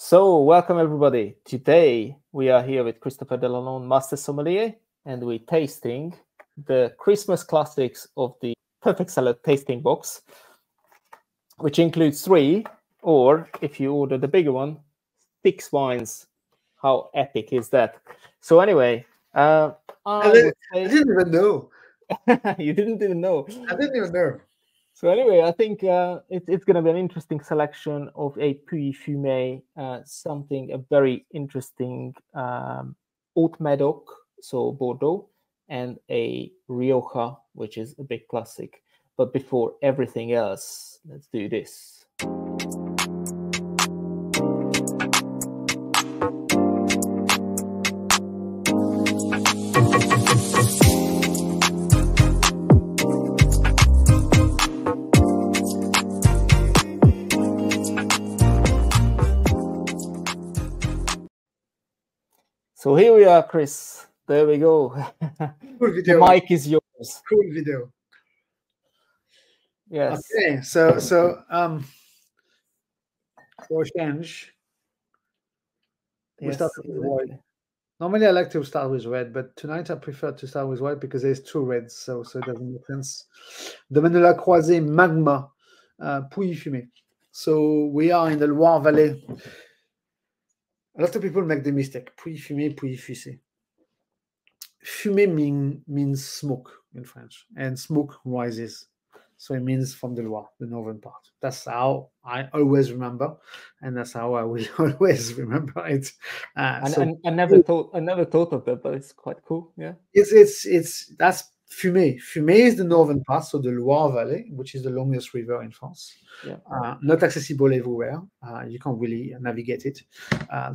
So, welcome everybody. Today we are here with Christopher Delalonde, Master Sommelier, and we're tasting the Christmas classics of the Perfect Cellar tasting box, which includes 3, or if you order the bigger one, 6 wines. How epic is that? So anyway, I didn't even know. You didn't even know. I didn't even know. So anyway, I think it's going to be an interesting selection of a Pouilly-Fume, a very interesting Haut-Medoc, so Bordeaux, and a Rioja, which is a big classic. But before everything else, let's do this. So here we are, Chris. There we go. Cool video. The mic is yours. Cool video. Yes. Okay, so for a change, we start with white. Normally I like to start with red, but tonight I prefer to start with white because there's 2 reds, so it doesn't make sense. Domaine de la Croisée, Magma, Pouilly-Fume. So we are in the Loire Valley. A lot of people make the mistake. Pouilly-Fume, Pouilly-Fume. Fume means smoke in French, and smoke rises. So it means from the Loire, the northern part. That's how I always remember, and that's how I will always remember it. I never thought of that, but it's quite cool. Yeah, that's Fume. Fume is the northern part, so the Loire Valley, which is the longest river in France. Yeah. Not accessible everywhere. You can't really navigate it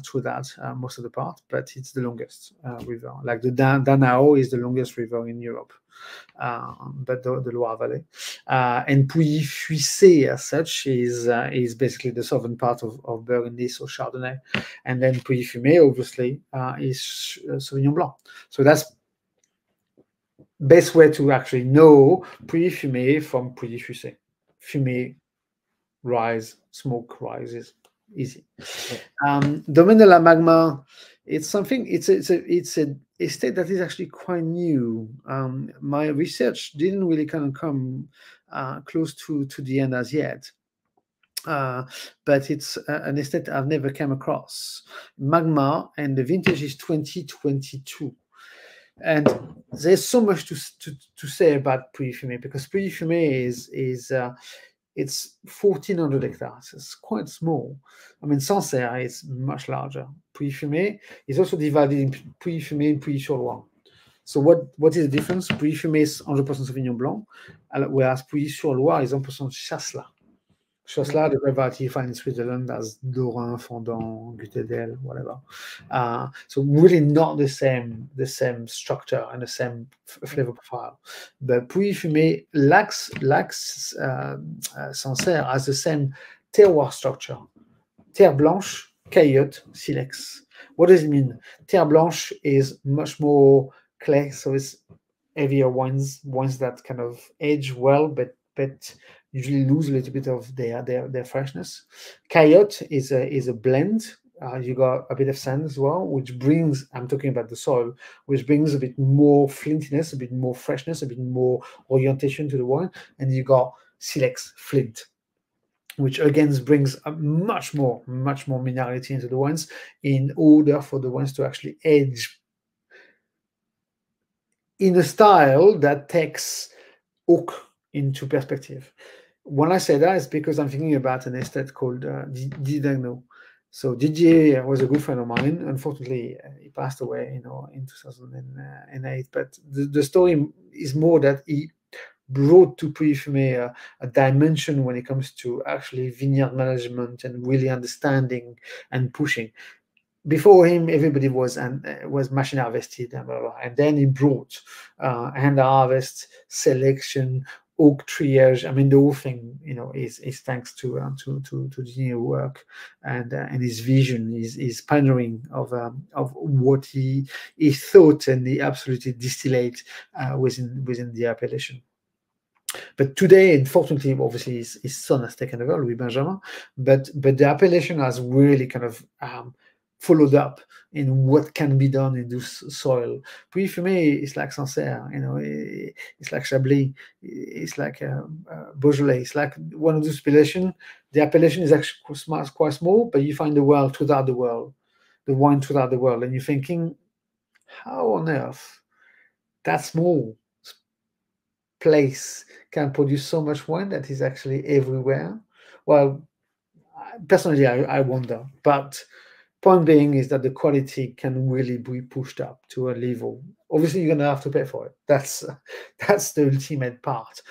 through that most of the part, but it's the longest river. Like the Danao is the longest river in Europe, but the Loire Valley. And Pouilly-Fume, as such, is basically the southern part of Burgundy, so Chardonnay. And then Pouilly-Fume, obviously, is Sauvignon Blanc. So that's best way to actually know Pouilly-Fume from Pouilly-Fume. Fume, rise, smoke rises, easy. Domaine de la Magma, it's a estate that is actually quite new. My research didn't really kind of come close to the end as yet. But it's an estate I've never come across. Magma, and the vintage is 2022. And there's so much to say about Pouilly-Fume, because Pouilly-Fume is it's 1,400 hectares. It's quite small. I mean, Sancerre is much larger. Pouilly-Fume is also divided in Pouilly-Fume and Pouilly-sur-Loire. So what is the difference? Pouilly-Fume is 100% Sauvignon Blanc, whereas Pouilly-sur-Loire is 100% Chasselas. Chasselas, the variety you find in Switzerland as Dorin, Fondant, Gutedel, whatever. So really not the same structure and the same flavor profile. But Pouilly-Fume lacks Sancerre has the same terroir structure. Terre blanche, caillotte, silex. What does it mean? Terre blanche is much more clay, so it's heavier wines that kind of age well, but usually lose a little bit of their freshness. Caillotte is a blend. You got a bit of sand as well, which brings, I'm talking about the soil, which brings a bit more flintiness, a bit more freshness, a bit more orientation to the wine. And you got silex, flint, which again brings a much more minerality into the wines in order for the wines to actually age in a style that takes oak into perspective. When I say that, it's because I'm thinking about an estate called Didier. So Didier was a good friend of mine. Unfortunately, he passed away, in 2008. But the story is more that he brought to Pouilly-Fume a dimension when it comes to actually vineyard management and really understanding and pushing. Before him, everybody was machine harvested, and then he brought hand harvest, selection, oak triage. I mean, the whole thing, is thanks to the new work and his vision, his pioneering of what he thought, and he absolutely distillate within the appellation. But today, unfortunately, obviously, his son has taken over, Louis Benjamin. But the appellation has really kind of followed up in what can be done in this soil. Pouilly-Fume is like Sancerre, it's like Chablis, it's like Beaujolais. It's like one of those appellations. The appellation is actually quite small, but you find the world throughout the world, the wine throughout the world, and you're thinking, how on earth that small place can produce so much wine that is actually everywhere? Well, personally, I wonder. But point being is that the quality can really be pushed up to a level. Obviously, you're going to have to pay for it. That's the ultimate part.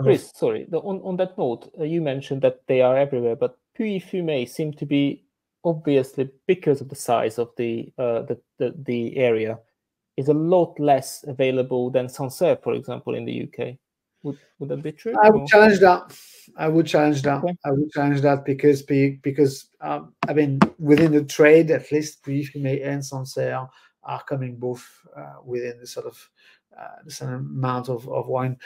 Chris, sorry. On that note, you mentioned that they are everywhere, but Pouilly-Fume seem to be obviously, because of the size of the area, is a lot less available than Sancerre, for example, in the UK. Would that be true? I would challenge that. I would challenge that. Okay. I would challenge that because I mean, within the trade, at least Pouilly-Fume and Sancerre are coming both within the sort of the same amount of wine.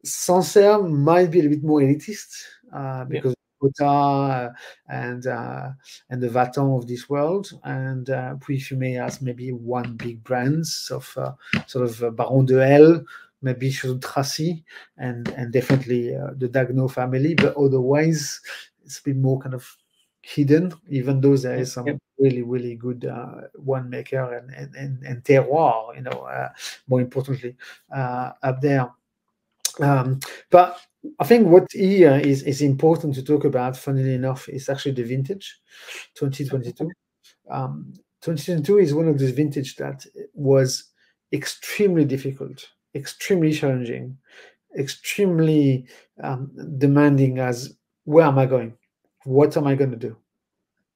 Sancerre might be a little bit more elitist because Toth and the Vatan of this world, and Pouilly-Fume has maybe one big brand of sort of Baron de Hell, maybe Chateau Tracy, and definitely the Dagno family, but otherwise it's a bit more kind of hidden, even though there is some really good winemaker and terroir, more importantly, up there. But I think what here is important to talk about, funnily enough, is actually the vintage, 2022. 2022 is one of those vintage that was extremely difficult, extremely challenging, extremely demanding as where am I going? What am I going to do?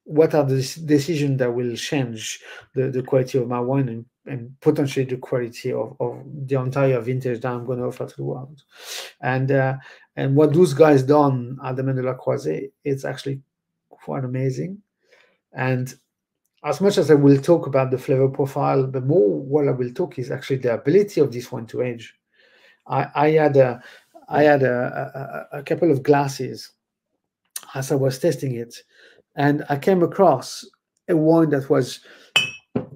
What are the decisions that will change the quality of my wine and potentially the quality of the entire vintage that I'm going to offer to the world? And what those guys done at Domaine de la Croisée, it's actually quite amazing. And as much as I will talk about the flavor profile, but more what I will talk is actually the ability of this wine to age. I had a couple of glasses as I was testing it, and I came across a wine that was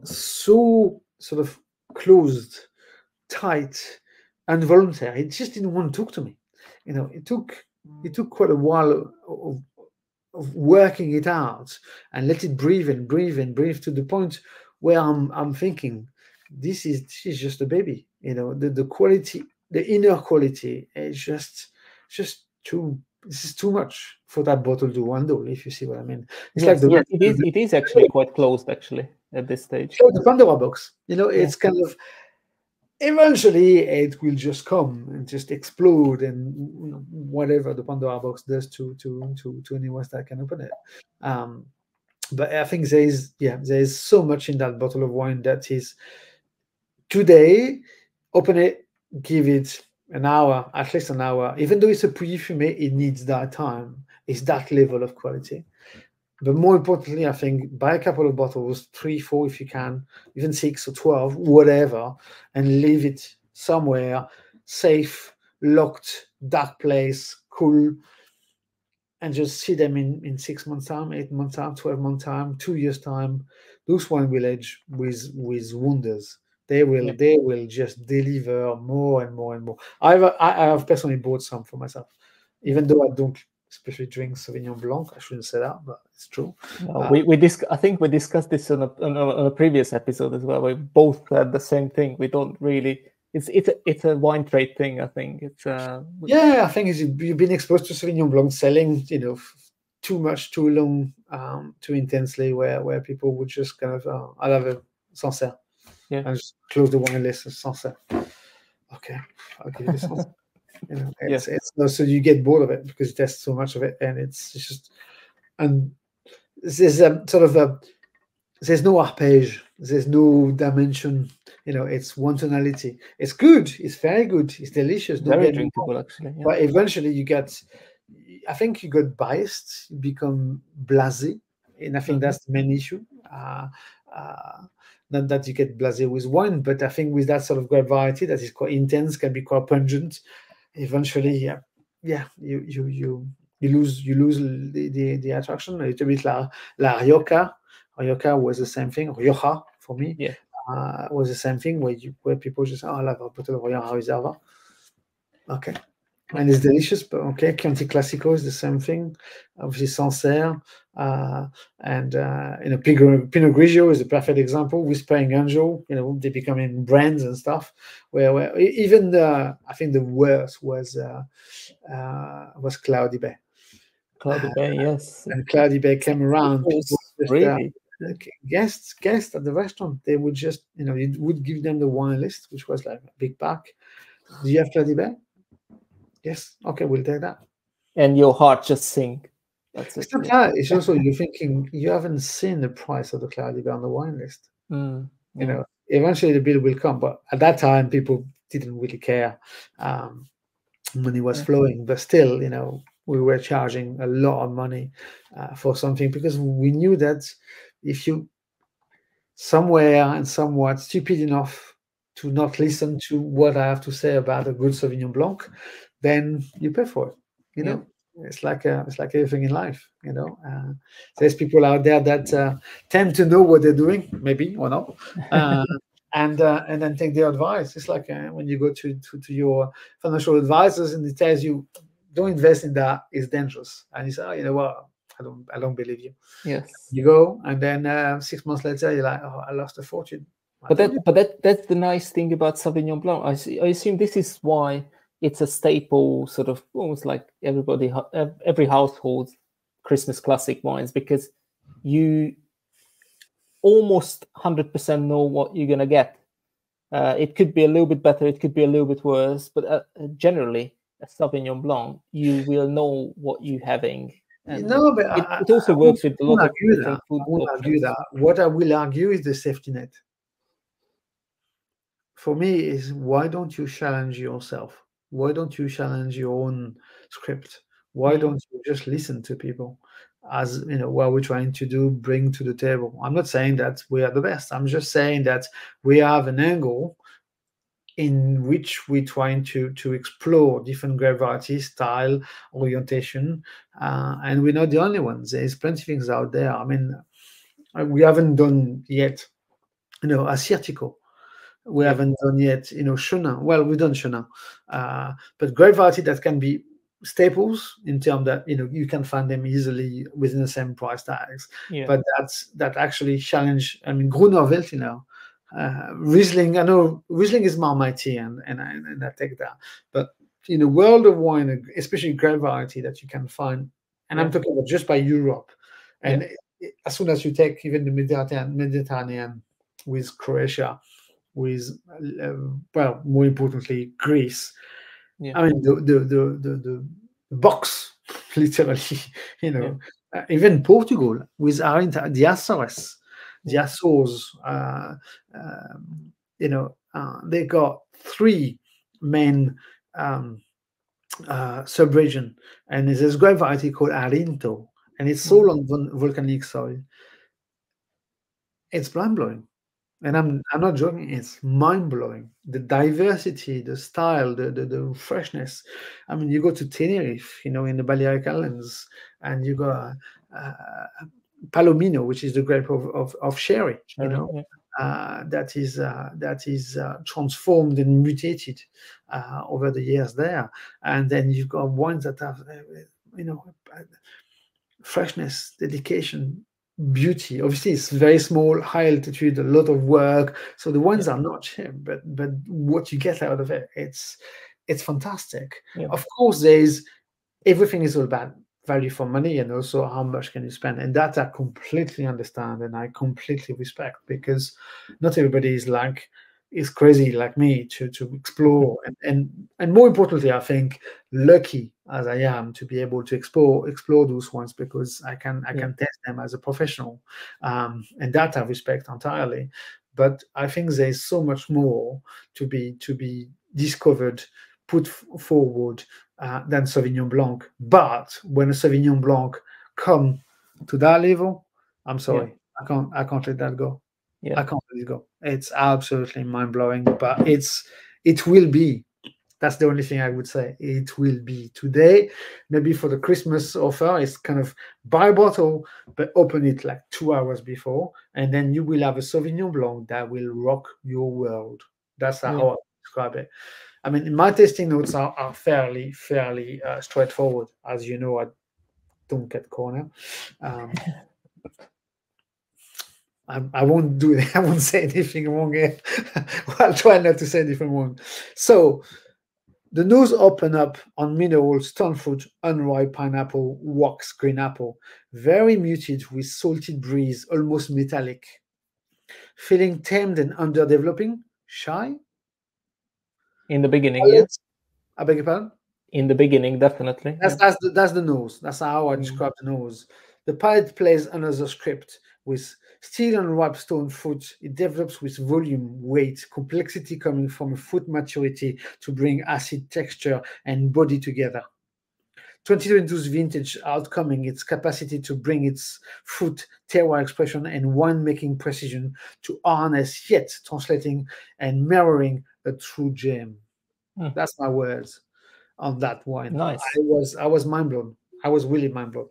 so sort of closed, tight, involuntary. It just didn't want to talk to me. It took quite a while of working it out and let it breathe and breathe and breathe to the point where I'm thinking, this is just a baby. The quality, the inner quality is just too. This is too much for that bottle to handle, if you see what I mean. It's it is actually quite closed actually at this stage. So the Pandora box, it's kind of, eventually it will just come and just explode, and whatever the Pandora box does to anyone that can open it. But I think there is so much in that bottle of wine that is, today, open it, give it an hour, at least an hour. Even though it's a Pouilly-Fume, it needs that time. It's that level of quality. But more importantly, I think buy a couple of bottles, 3, 4 if you can, even 6 or 12, whatever, and leave it somewhere safe, locked, dark place, cool, and just see them in 6 months' time, 8 months' time, 12 months' time, 2 years' time. Those wine will age with wonders. They will just deliver more and more and more. I have personally bought some for myself, even though I don't especially drink Sauvignon Blanc. I shouldn't say that, but it's true. No, I think we discussed this on a previous episode as well. We both said the same thing. We don't really. It's a wine trade thing. I think it's. I think you've been exposed to Sauvignon Blanc selling, too much, too long, too intensely, where people would just kind of, I'll have a Sancerre. Yeah. And just close the wine list of Sancerre. Okay, I'll give you the Sancerre. So you get bored of it because you test so much of it, and it's just, and there's there's no arpège, there's no dimension. It's one tonality. It's good. It's very good. It's delicious. Very drinkable, actually. Yeah. But eventually, I think you get biased. You become blasé, and I think that's the main issue. Not that you get blasé with wine, but I think with that sort of grape variety that is quite intense, can be quite pungent. eventually, you lose the attraction a little bit. La Rioja was the same thing. Rioja for me Yeah. was the same thing where people just, oh, I love a bottle of Rioja Reserva. Okay. And it's delicious, but okay. Chianti Classico is the same thing. Obviously, Sancerre, and Pinot Grigio is a perfect example. Whispering Angel, they becoming brands and stuff. Where even I think the worst was Cloudy Bay. Cloudy Bay, yes. And Cloudy Bay came around. People just, really? Guests at the restaurant, they would just, you would give them the wine list, which was like a big pack. Do you have Cloudy Bay? Yes. Okay, we'll take that. And your heart just sink. That's it. It's not that. It's also you're thinking you haven't seen the price of the Cloudy Bay on the wine list. Eventually the bill will come, but at that time people didn't really care. Money was flowing, but still, we were charging a lot of money for something because we knew that if you somewhere and somewhat stupid enough to not listen to what I have to say about a good Sauvignon Blanc, then you pay for it. It's like everything in life. There's people out there that tend to know what they're doing, maybe or not, and then take their advice. It's like when you go to your financial advisors and he tells you, "Don't invest in that; it's dangerous," and you say, "Oh, you know what? I don't believe you." Yes. You go, and then 6 months later, you're like, "Oh, I lost a fortune." But that's the nice thing about Sauvignon Blanc. I assume this is why it's a staple, sort of almost like every household's Christmas classic wines, because you almost 100% know what you're gonna get. It could be a little bit better, it could be a little bit worse, but generally, a Sauvignon Blanc, you will know what you're having. And but it also works with a lot of different food options. Argue that. What I will argue is the safety net. For me, is why don't you challenge yourself? Why don't you challenge your own script? Why don't you just listen to people? As what we're trying to bring to the table. I'm not saying that we are the best. I'm just saying that we have an angle in which we're trying to explore different grape varieties, style, orientation, and we're not the only ones. There's plenty of things out there. I mean, we haven't done yet, Asiatico. We haven't done yet, Chenin. Well, we've done Chenin, but grape variety that can be staples in terms that you can find them easily within the same price tags. But that actually challenge. I mean, Gruner Veltliner. Riesling, I know Riesling is Marmite, and I take that. But in the world of wine, especially grape variety that you can find, and I'm talking about just by Europe, and as soon as you take even the Mediterranean with Croatia, with more importantly Greece, I mean the box literally, even Portugal with the Açores. The Azores, they got three main sub-region, and there's a grape variety called Arinto, and it's sold on volcanic soil. It's mind-blowing, and I'm not joking. It's mind-blowing. The diversity, the style, the freshness. I mean, you go to Tenerife, in the Balearic Islands, and you go. Palomino, which is the grape of sherry, that is transformed and mutated over the years there, and then you've got wines that have freshness, dedication, beauty. Obviously, it's very small, high altitude, a lot of work, so the wines are not cheap, but what you get out of it, it's fantastic. Of course, everything is all about value for money, and also how much can you spend, and that I completely understand and I completely respect, because not everybody is crazy like me to explore, and more importantly, I think lucky as I am to be able to explore those ones, because I can test them as a professional, and that I respect entirely. But I think there's so much more to be discovered, put forward, than Sauvignon Blanc. But when a Sauvignon Blanc come to that level, I'm sorry, I can't let that go. I can't let it go. It's absolutely mind blowing, but it will be That's the only thing I would say. It will be today. Maybe for the Christmas offer, it's kind of buy a bottle, but open it like 2 hours before, and then you will have a Sauvignon Blanc that will rock your world. That's how I describe it. I mean, my tasting notes are fairly straightforward. As you know, I don't get corner. I won't do it. I won't say anything wrong here. I'll try not to say anything wrong. So the nose open up on mineral, stone fruit, unripe pineapple, wax green apple. Very muted with salted breeze, almost metallic. Feeling tamed and underdeveloping, shy. In the beginning, yeah. I beg your pardon? In the beginning, definitely. That's the nose. That's how I describe the nose. The palate plays another script with still unripe stone fruit. It develops with volume, weight, complexity coming from a fruit maturity to bring acid texture and body together. 2022's vintage outcoming its capacity to bring its fruit terroir expression and winemaking precision to harness, yet translating and mirroring a true gem. That's my words on that wine. Nice. I was mind blown. I was really mind blown.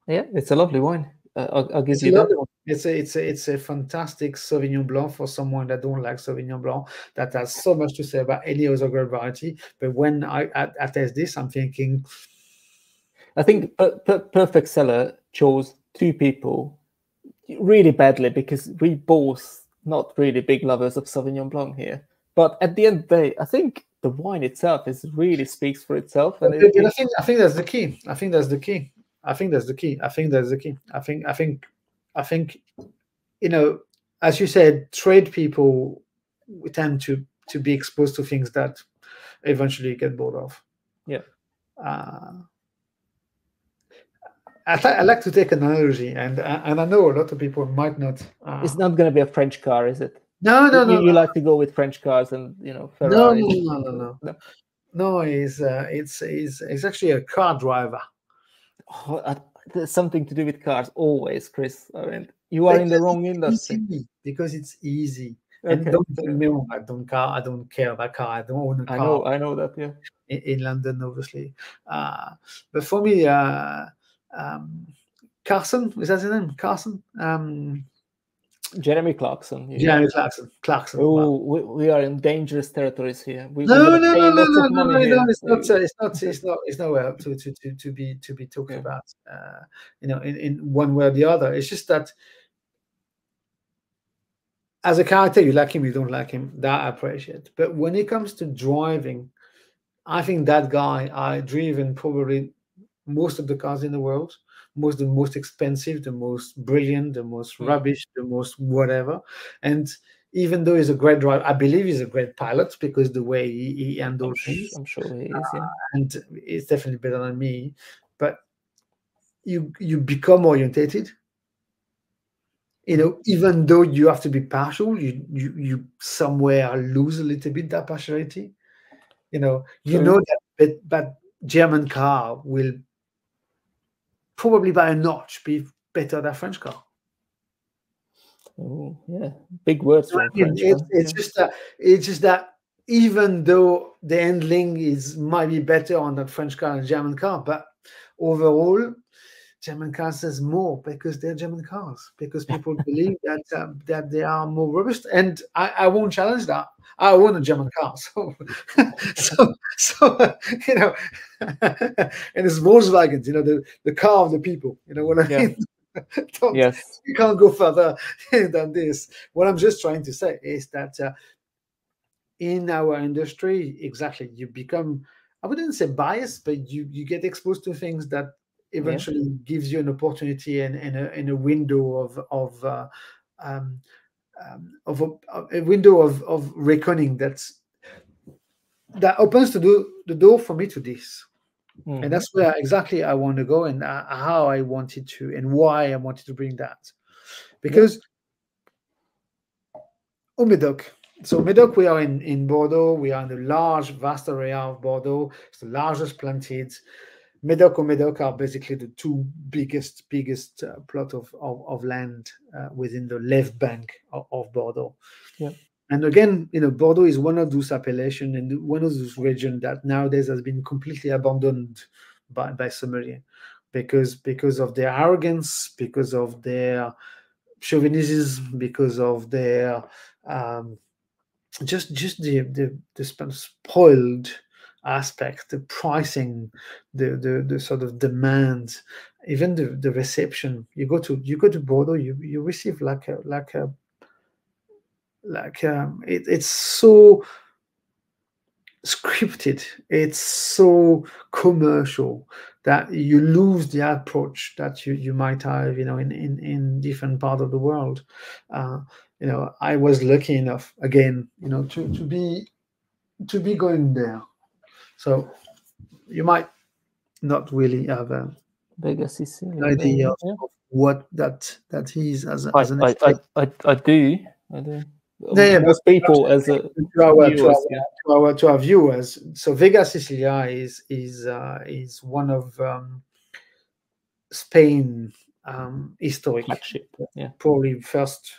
Yeah, it's a lovely wine. I'll give you that. It's a fantastic Sauvignon Blanc for someone that don't like Sauvignon Blanc, that has so much to say about any other grape variety. But when I taste this, I'm thinking. I think Perfect Cellar chose two people really badly because we both not really big lovers of Sauvignon Blanc here. But at the end of the day, I think the wine itself really speaks for itself. And I think that's the key. I think that's the key. I think, you know, as you said, trade people tend to be exposed to things that eventually get bored of. Yeah. I like to take an analogy, and I know a lot of people might not. It's not going to be a French car, is it? No. You like to go with French cars and Ferrari. No, it's actually a car driver. Oh, there's something to do with cars always, Chris. I mean, you are in the wrong industry. Because it's easy. Okay. And don't get me wrong, I don't care about car. I don't own a car. I know that, yeah. In London, obviously. But for me, Carson, is that his name? Carson? Jeremy Clarkson. Jeremy Clarkson. Oh, we are in dangerous territories here. No. It's nowhere to be talked about. In one way or the other. It's just that as a character, you like him, you don't like him. That I appreciate. But when it comes to driving, I think that guy I driven probably most of the cars in the world. The most expensive, the most brilliant, the most rubbish, the most whatever. And even though he's a great driver, I believe he's a great pilot because the way he handles things. I'm sure he is, yeah. And it's definitely better than me. But you become orientated. Even though you have to be partial, you somewhere lose a little bit that partiality. Know that German car will probably by a notch be better than French car. Oh yeah, big words from French. It's just that even though the handling might be better on that French car and German car, but overall, German cars says more because they're German cars, because people believe that they are more robust, and I won't challenge that. I own a German car, so and it's Volkswagen, the car of the people. You know what I mean? Yes. You can't go further than this. What I'm just trying to say is that in our industry, exactly, you become, I wouldn't say biased, but you get exposed to things that eventually gives you an opportunity and a window a window of reckoning that opens the door for me to this. Mm-hmm. And that's where exactly I want to go, and how I wanted to, and why I wanted to bring that. Because Haut-Medoc. So Medoc, we are in Bordeaux. We are in the large, vast area of Bordeaux. It's the largest planted. Medoc or Medoc are basically the two biggest plot of land within the left bank of Bordeaux. Yeah. And again, Bordeaux is one of those appellations and one of those regions that nowadays has been completely abandoned by sommelier because of their arrogance, because of their chauvinism, because of their just the spoiled aspect, the pricing, the sort of demand, even the reception. You go to Bordeaux, you receive it's so scripted, it's so commercial that you lose the approach that you might have in different part of the world. I was lucky enough again to be going there, so you might not really have an Vega Sicilia. idea Yeah. of what that is as an I do. Yeah, most people as a to our viewers. So Vega Sicilia is one of Spain historic flagship. Yeah. probably first.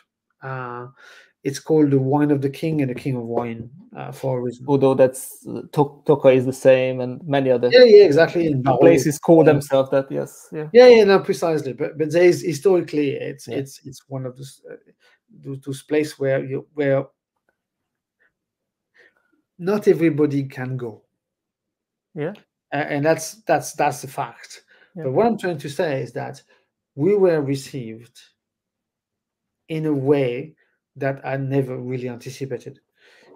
It's called the wine of the king and the king of wine for a reason. Although that's DOCa is the same, and many other exactly. In places call themselves that. Yes. No, precisely. But there is historically it's one of those places where not everybody can go. Yeah. And that's the fact. Yeah. But what I'm trying to say is that we were received in a way that I never really anticipated.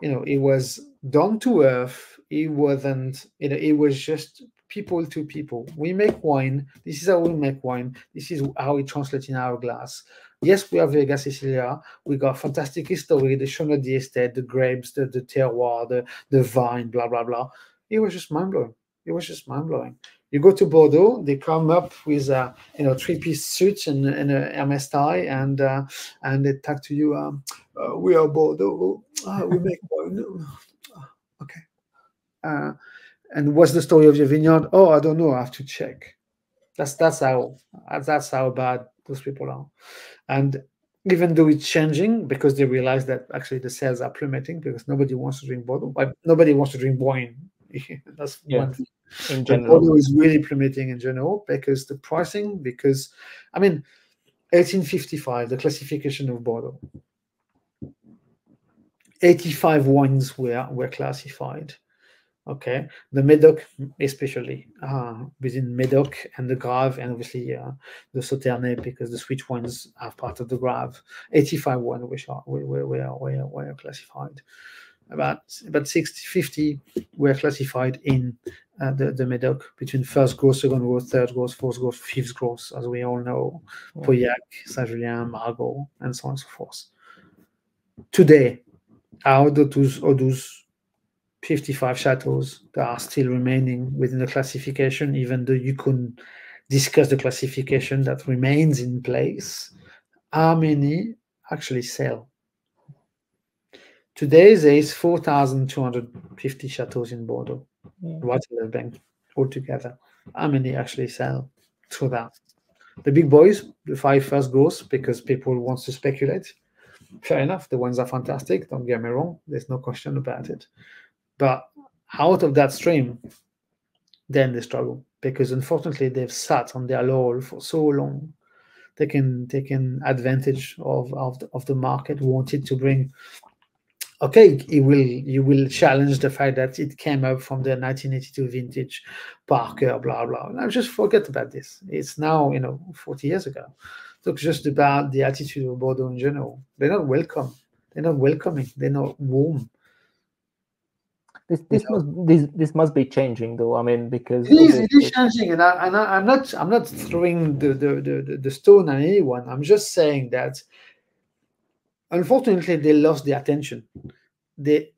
It was down to earth. It wasn't, it was just people to people. We make wine. This is how we make wine. This is how it translates in our glass. Yes, we have Vega Sicilia. We got fantastic history, the Chardonnay, the estate, the grapes, the terroir, the vine, blah, blah, blah. It was just mind-blowing. You go to Bordeaux, they come up with three-piece suits and a Hermes tie, and they talk to you. We are Bordeaux. We make wine. Okay. And what's the story of your vineyard? Oh, I don't know. I have to check. That's how bad those people are. And even though it's changing, because they realize that actually the sales are plummeting because nobody wants to drink Bordeaux. Nobody wants to drink wine. That's one thing. In general, Bordeaux is really plummeting in general because the pricing. Because 1855, the classification of Bordeaux. 85 wines were classified. Okay, the Medoc especially within Medoc and the Grave, and obviously the Sauternes, because the sweet wines are part of the Grave. 85 wines which were classified. About 50 were classified in the Medoc, between first growth, second growth, third growth, fourth growth, fifth growth, as we all know, Pauillac, Saint-Julien, Margaux, and so on and so forth. Today, out of those 55 chateaus that are still remaining within the classification, even though you couldn't discuss the classification that remains in place, how many actually sell? Today, there is 4,250 chateaus in Bordeaux, right in the bank altogether. How many actually sell through that? The big boys, the 5 first goes because people want to speculate. Fair enough, the ones are fantastic, don't get me wrong, there's no question about it. But out of that stream, then they struggle because unfortunately they've sat on their laurel for so long. Taken advantage of the market, wanted to bring. Okay, you will challenge the fact that it came up from the 1982 vintage Parker, blah blah. Now just forget about this. It's now 40 years ago. So it's just about the attitude of Bordeaux in general. They're not welcome. They're not welcoming. They're not warm. This must be changing, though. Because it is changing, and I'm not throwing the stone at anyone. I'm just saying that unfortunately they lost the attention.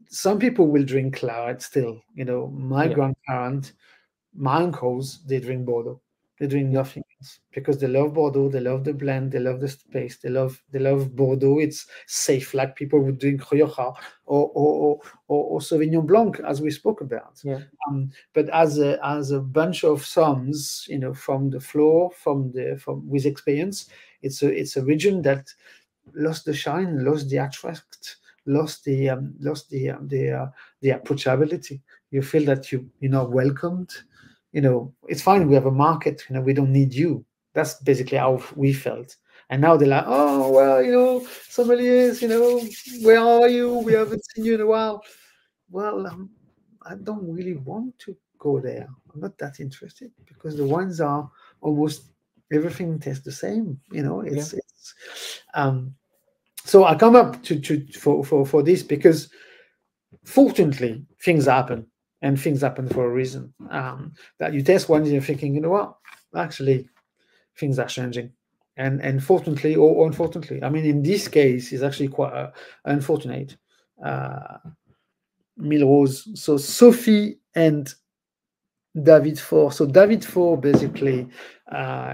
Some people will drink claret still. My grandparents, my uncles, they drink Bordeaux. They drink nothing else because they love Bordeaux. They love the blend. They love the space. They love Bordeaux. It's safe, like people would drink Rioja or Sauvignon Blanc, as we spoke about. Yeah. But as a bunch of sums, from the floor, from with experience, it's a region that lost the shine, lost the attract, lost the approachability. You feel that you're not welcomed. It's fine. We have a market. We don't need you. That's basically how we felt. And now they're like, oh well, sommeliers, where are you? We haven't seen you in a while. Well, I don't really want to go there. I'm not that interested because the ones are almost everything tastes the same. So I come up for this because fortunately things happen, and things happen for a reason. That you taste one and you're thinking, you know what, actually things are changing. And fortunately or unfortunately, I mean, in this case, it's actually quite unfortunate. Mille. So Sophie and David Four. So David Four basically,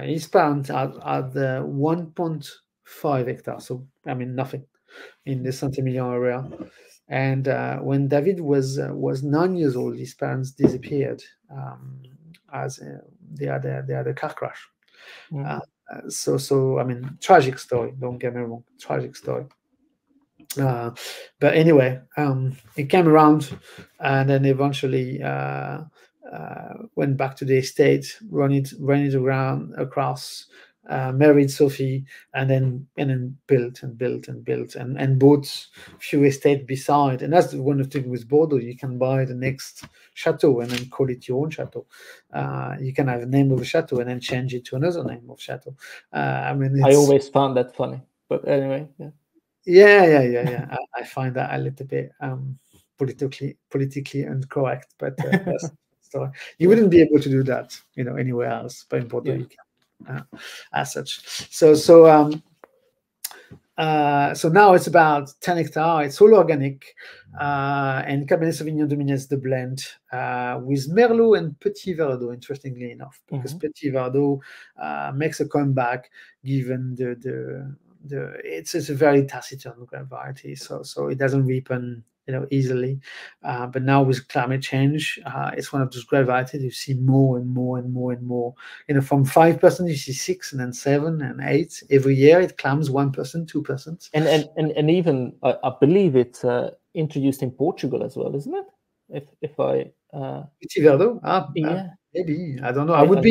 his parents had 1.5 hectares. So I mean nothing in the Saint-Emilion area. And when David was 9 years old, his parents disappeared as they had a car crash. So I mean, tragic story. Don't get me wrong, tragic story. But anyway, it came around, and then eventually went back to the estate, run it around across, married Sophie, and then built and bought few estates beside. And that's one of the things with Bordeaux. You can buy the next chateau and then call it your own chateau. You can have a name of a chateau and then change it to another name of chateau. I mean, I always found that funny, but anyway, yeah. Yeah. I find that a little bit politically incorrect, but that's so you wouldn't be able to do that, anywhere else, but in Bordeaux you can, as such. So now it's about 10 hectares. It's all organic, and Cabernet Sauvignon dominates the blend with Merlot and Petit Verdot. Interestingly enough, because Petit Verdot makes a comeback given it's a very taciturn grape variety, so it doesn't ripen easily. But now with climate change, it's one of those grape varieties you see more and more and more and more. From 5% you see 6, and then 7 and 8 every year. It climbs 1%, 2%, and even I believe it's introduced in Portugal as well, isn't it? If I Petit Verdot, maybe, I don't know. I would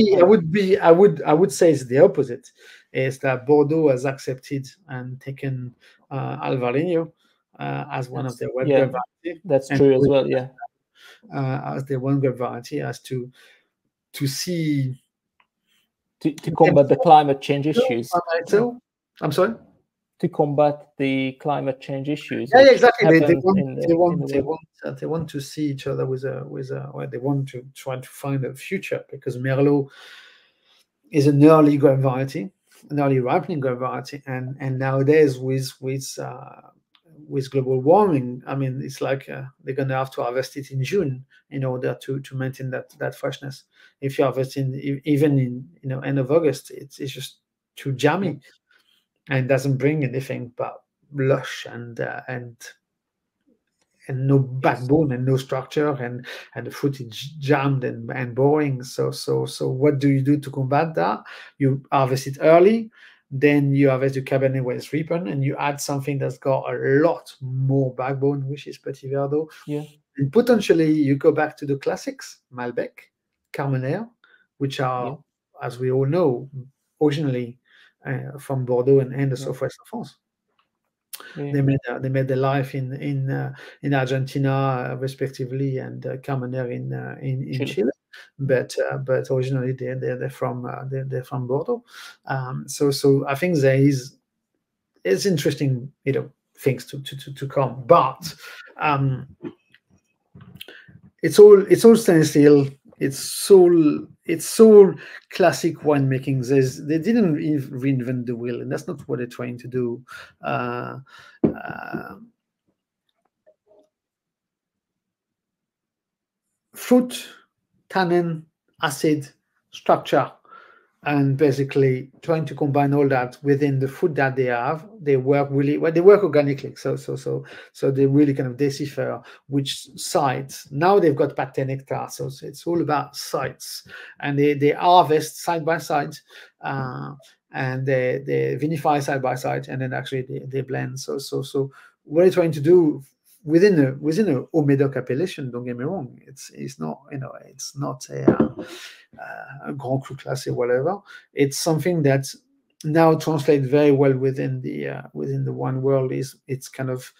say it's the opposite. Is that Bordeaux has accepted and taken Alvarinho as one of their wet grape variety. That's true as well. Yeah, as their one grape variety, as to see to combat the climate change issues. I'm sorry. To combat the climate change issues. Yeah, exactly. They want to see each other they want to try to find a future, because Merlot is an early grape variety, an early ripening grape variety, and nowadays with global warming, I mean, it's like they're going to have to harvest it in June in order to maintain that freshness. If you harvest even in end of August, it's just too jammy. And doesn't bring anything but lush and no backbone and no structure, and the fruit is jammed and boring. So what do you do to combat that? You harvest it early, then you harvest your Cabernet where it's ripened, and you add something that's got a lot more backbone, which is Petit Verdot. Yeah. And potentially you go back to the classics, Malbec, Carmenère, which are, as we all know, originally from Bordeaux and the southwest of France. They made their life in Argentina, respectively, and Carmenère in Chile. But originally they're from Bordeaux. So I think it's interesting, things to come. But it's all stainless steel. It's all classic winemaking. They didn't reinvent the wheel, and that's not what they're trying to do. Fruit, tannin, acid, structure, and basically trying to combine all that within the food that they have. They work really well. They work organically, so they really kind of decipher which sites. Now they've got back 10 hectares, so it's all about sites, and they harvest side by side, and they vinify side by side, and then actually they blend. So what are you trying to do within a Haut-Medoc appellation? Don't get me wrong, it's not, it's not a Grand Cru class or whatever. It's something that now translates very well within the wine world. It's kind of,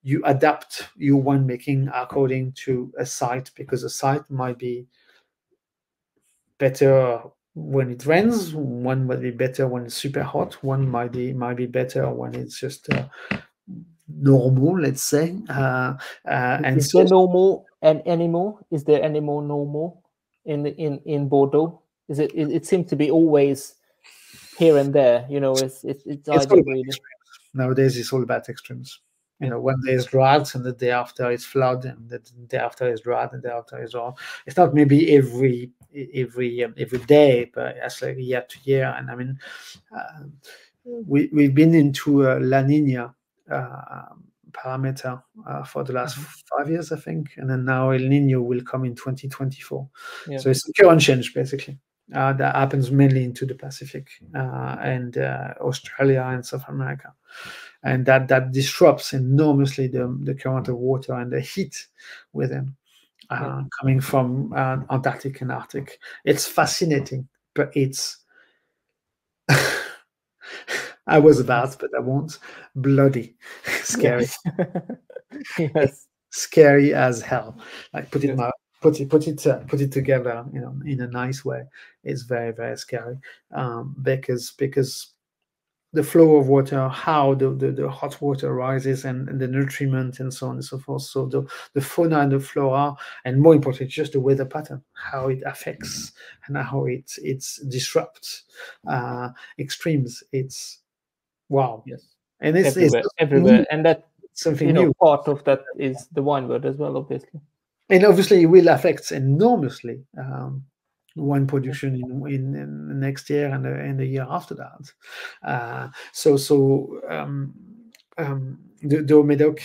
you adapt your winemaking according to a site, because a site might be better when it rains, one might be better when it's super hot, one might be better when it's just normal, let's say. And is there normal and animal? Is there any more normal in Bordeaux? Is it? It seems to be always here and there. It's either really. Nowadays it's all about extremes. One day is drought, and the day after is flood, and the day after is drought, and the day after is drought. It's not maybe every day, but it's like year to year. And I mean, we've been into La Nina parameter for the last 5 years, I think, and then now El Nino will come in 2024. Yeah. So it's a current change, basically. That happens mainly into the Pacific and Australia and South America, and that disrupts enormously the current of water and the heat within, coming from Antarctic and Arctic. It's fascinating, but it's I was about, but I won't. Bloody scary. Yes. Scary as hell. Like put it together, in a nice way. It's very, very scary, because the flow of water, how the hot water rises, and the nutriment and so on and so forth. So the fauna and the flora, and more importantly, just the weather pattern, how it affects and how it disrupts extremes. It's wow. Yes. And it's everywhere. And that something new. Part of that is the wine world as well, obviously. And obviously it will affect enormously wine production in next year and the year after that. The Haut-Medoc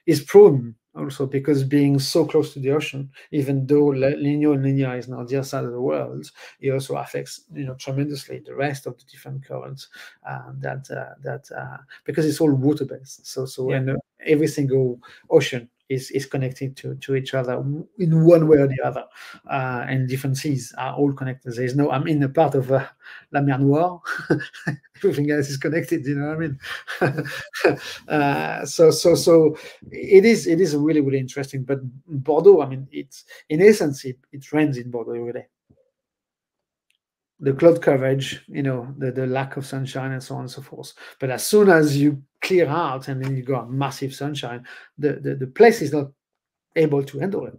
is prone also, because being so close to the ocean, even though La Nina is now the other side of the world, it also affects tremendously the rest of the different currents because it's all water based. And every single ocean is connected to each other in one way or the other, and different seas are all connected. There's no, I'm in a part of La Mer Noire. Everything else is connected. You know what I mean? So it is really, really interesting. But Bordeaux, I mean, it's in essence it rains in Bordeaux every day. The cloud coverage, the lack of sunshine and so on and so forth. But as soon as you clear out and then you got massive sunshine, the place is not able to handle it.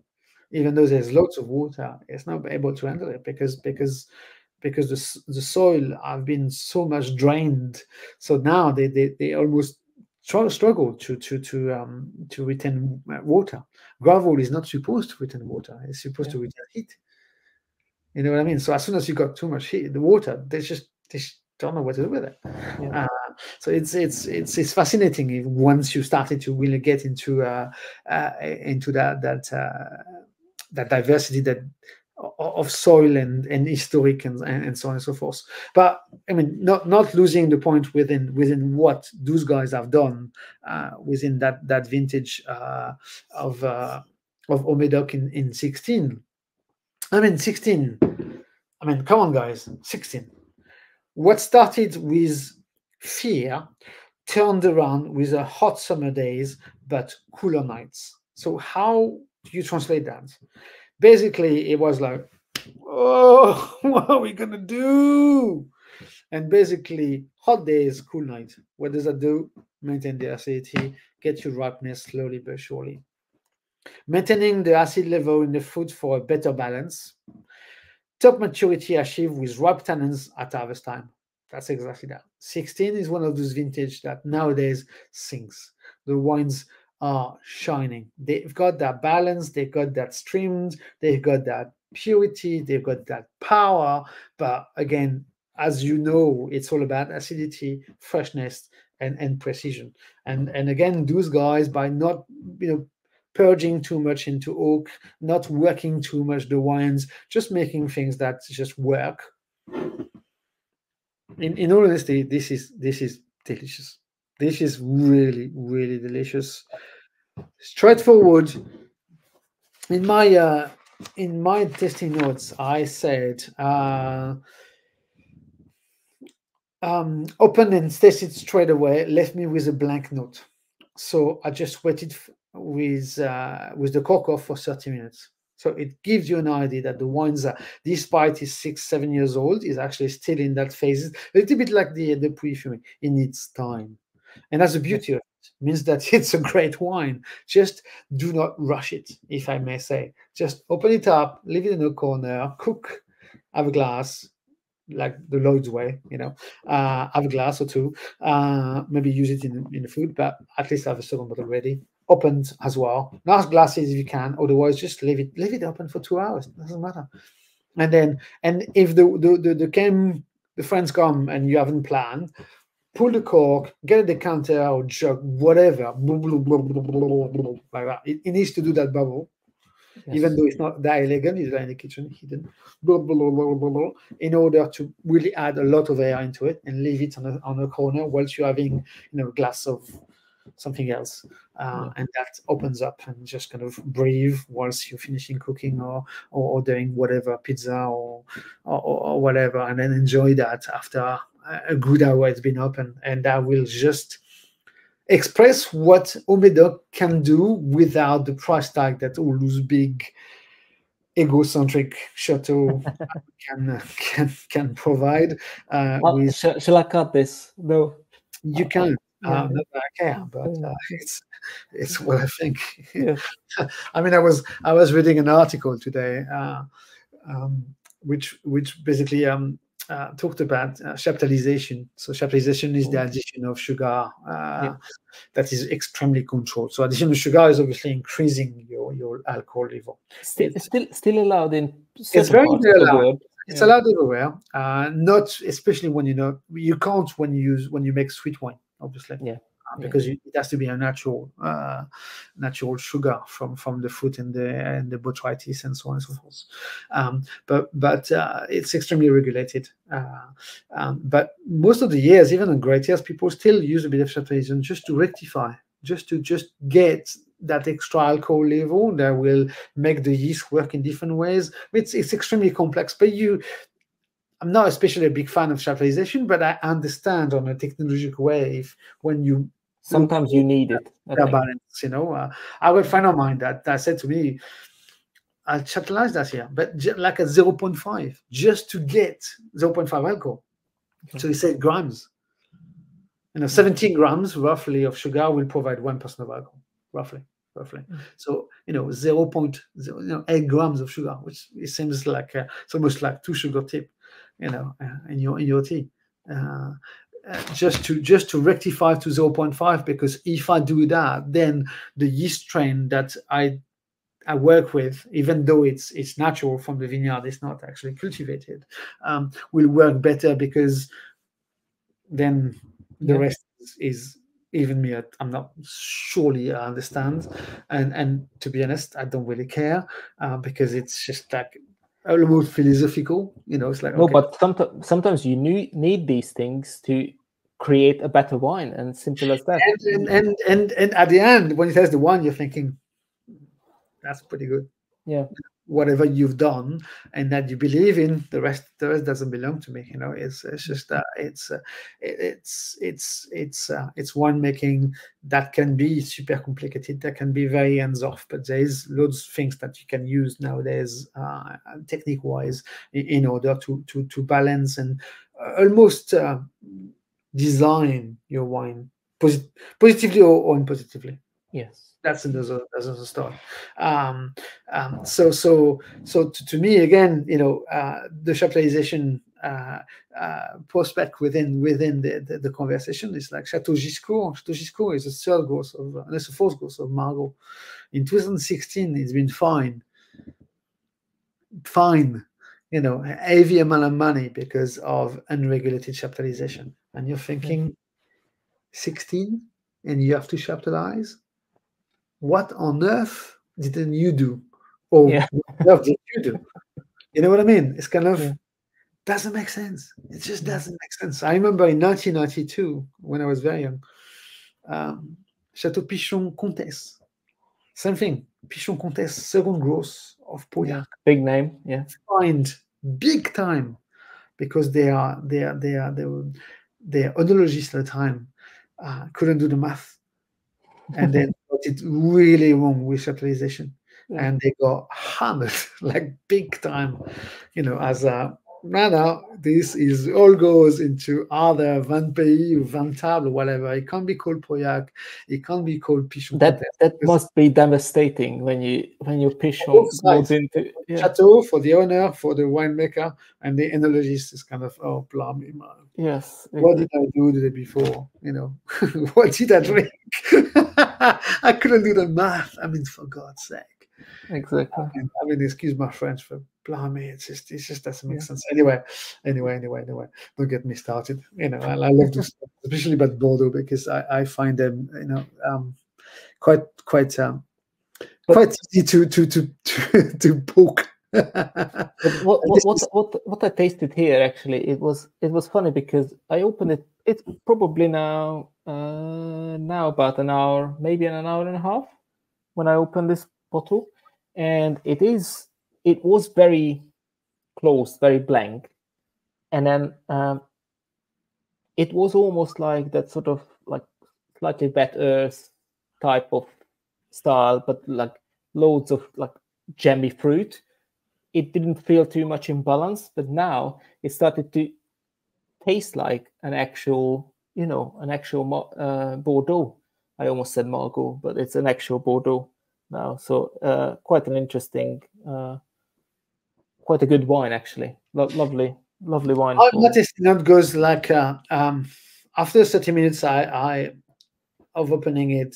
Even though there's lots of water, it's not able to handle it because the soil have been so much drained. So now they almost struggle to retain water. Gravel is not supposed to retain water; it's supposed to retain heat. You know what I mean? So as soon as you got too much heat, the water, they just don't know what to do with it. Yeah. So it's fascinating once you started to really get into that diversity of soil and historic and so on and so forth. But I mean, not losing the point within what those guys have done within that vintage of Haut-Medoc in 16. I mean, 16. I mean, come on, guys, 16. What started with fear turned around with a hot summer days, but cooler nights. So how do you translate that? Basically, it was like, oh, what are we going to do? And basically, hot days, cool night. What does that do? Maintain the acidity, get your ripeness slowly but surely. Maintaining the acid level in the fruit for a better balance. Top maturity achieved with ripe tannins at harvest time. That's exactly that. 16 is one of those vintage that nowadays sings. The wines are shining. They've got that balance, they've got that streamed, they've got that purity, they've got that power. But again, as you know, it's all about acidity, freshness, and precision. And again, those guys, by not purging too much into oak, not working too much the wines, just making things that just work. in all honesty, this is delicious. This is really, really delicious. Straightforward. In my tasting notes, I said open and taste it straight away. Left me with a blank note, so I just waited with the cork off for 30 minutes. So it gives you an idea that the wines are, despite it's 6-7 years old, is actually still in that phase. A little bit like the Pouilly-Fume. It needs time, and that's the beauty of it. Means that it's a great wine. Just do not rush it, if I may say. Just open it up, leave it in a corner, cook, have a glass, like the Lloyd's way, have a glass or two, maybe use it in the food, but at least have a second bottle ready, opened as well. Nice glasses if you can, otherwise just leave it open for 2 hours. It doesn't matter. And if the friends come and you haven't planned, pull the cork, get a decanter or jug, whatever, like that. It needs to do that bubble. Yes. Even though it's not that elegant, it's in the kitchen, hidden, in order to really add a lot of air into it and leave it on a corner whilst you're having, a glass of something else, and that opens up and just kind of breathe whilst you're finishing cooking or doing whatever, pizza or whatever, and then enjoy that after a good hour it's been open, and that will just express what Haut-Medoc can do without the price tag that all those big egocentric chateau can provide. Shall I cut this? No, you can. Not that I care, but it's what I think. Yeah. I mean, I was reading an article today, which basically talked about chaptalization. So chaptalization is the addition of sugar that is extremely controlled. So addition of sugar is obviously increasing your alcohol level. Still allowed in it's very allowed. It's allowed everywhere. Not especially when you can't when you make sweet wine, obviously. Because it has to be a natural sugar from the fruit and the botrytis and so on and so forth. But it's extremely regulated. But most of the years, even in great years, people still use a bit of chaptalization just to rectify, just to get that extra alcohol level that will make the yeast work in different ways. It's extremely complex, but I'm not especially a big fan of chaptalization, but I understand on a technological way when you sometimes you need it. Balance, I have a friend of mine that said to me, I'll chaptalize that here, but like at 0.5, just to get 0.5 alcohol. Okay. So he said grams. 17 grams roughly of sugar will provide 1% of alcohol, roughly. So 0.8 grams of sugar, which it seems like it's almost like 2 sugar tip, in your tea. Just to rectify to 0.5, because if I do that, then the yeast strain that I work with, even though it's natural from the vineyard, it's not actually cultivated, will work better, because then the rest is even me. I'm not surely I understand, and to be honest, I don't really care, because it's just like almost philosophical, it's like no, but sometimes you need these things to create a better wine, and simple as that. And at the end, when you taste the wine, you're thinking, that's pretty good. Yeah. Whatever you've done and that you believe in, the rest doesn't belong to me. It's just that it's winemaking that can be super complicated, that can be very hands off, but there's loads of things that you can use nowadays, technique wise, in order to balance and almost design your wine positively or unpositively. Yes. That's another story. So to me, again, the chaptalization prospect within the conversation is like Chateau Giscourt. Chateau Giscourt is the fourth growth of Margaux. In 2016, it's been fine, heavy amount of money because of unregulated chaptalization. And you're thinking, 16, and you have to chaptalize? What on earth didn't you do? Or what did you do? You know what I mean? It's kind of doesn't make sense. It just doesn't make sense. I remember in 1992, when I was very young, Chateau Pichon Comtesse, same thing. Pichon Comtesse, second growth of Pauillac. Big name, yeah. Find big time, because they are oenologists at the time, couldn't do the math, and then got it really wrong with chaptalization, and they got hammered like big time, as a no, this is all goes into either Van Pays or Van Table or whatever. It can't be called Pauillac. It can't be called Pichon. That must be devastating when your Pichon goes into Chateau for the owner, for the winemaker, and the enologist is kind of, oh, blimey, man. Yes. Exactly. What did I do the day before? What did I drink? I couldn't do the math. I mean, for God's sake. Exactly. I mean, excuse my French, for blimey, it just doesn't make sense. Anyway, don't get me started. I love this, especially about Bordeaux, because I find them, quite easy to poke. What I tasted here, actually, it was funny, because I opened it. It's probably now about an hour, maybe an hour and a half, when I opened this bottle, and it was very close, very blank, and then it was almost like that sort of like slightly wet earth type of style, but like loads of like jammy fruit. It didn't feel too much imbalance, but now it started to taste like an actual Bordeaux. I almost said Margaux, but it's an actual Bordeaux now. So quite an interesting, quite a good wine, actually. Lovely wine. I've noticed it goes like after 30 minutes of opening it,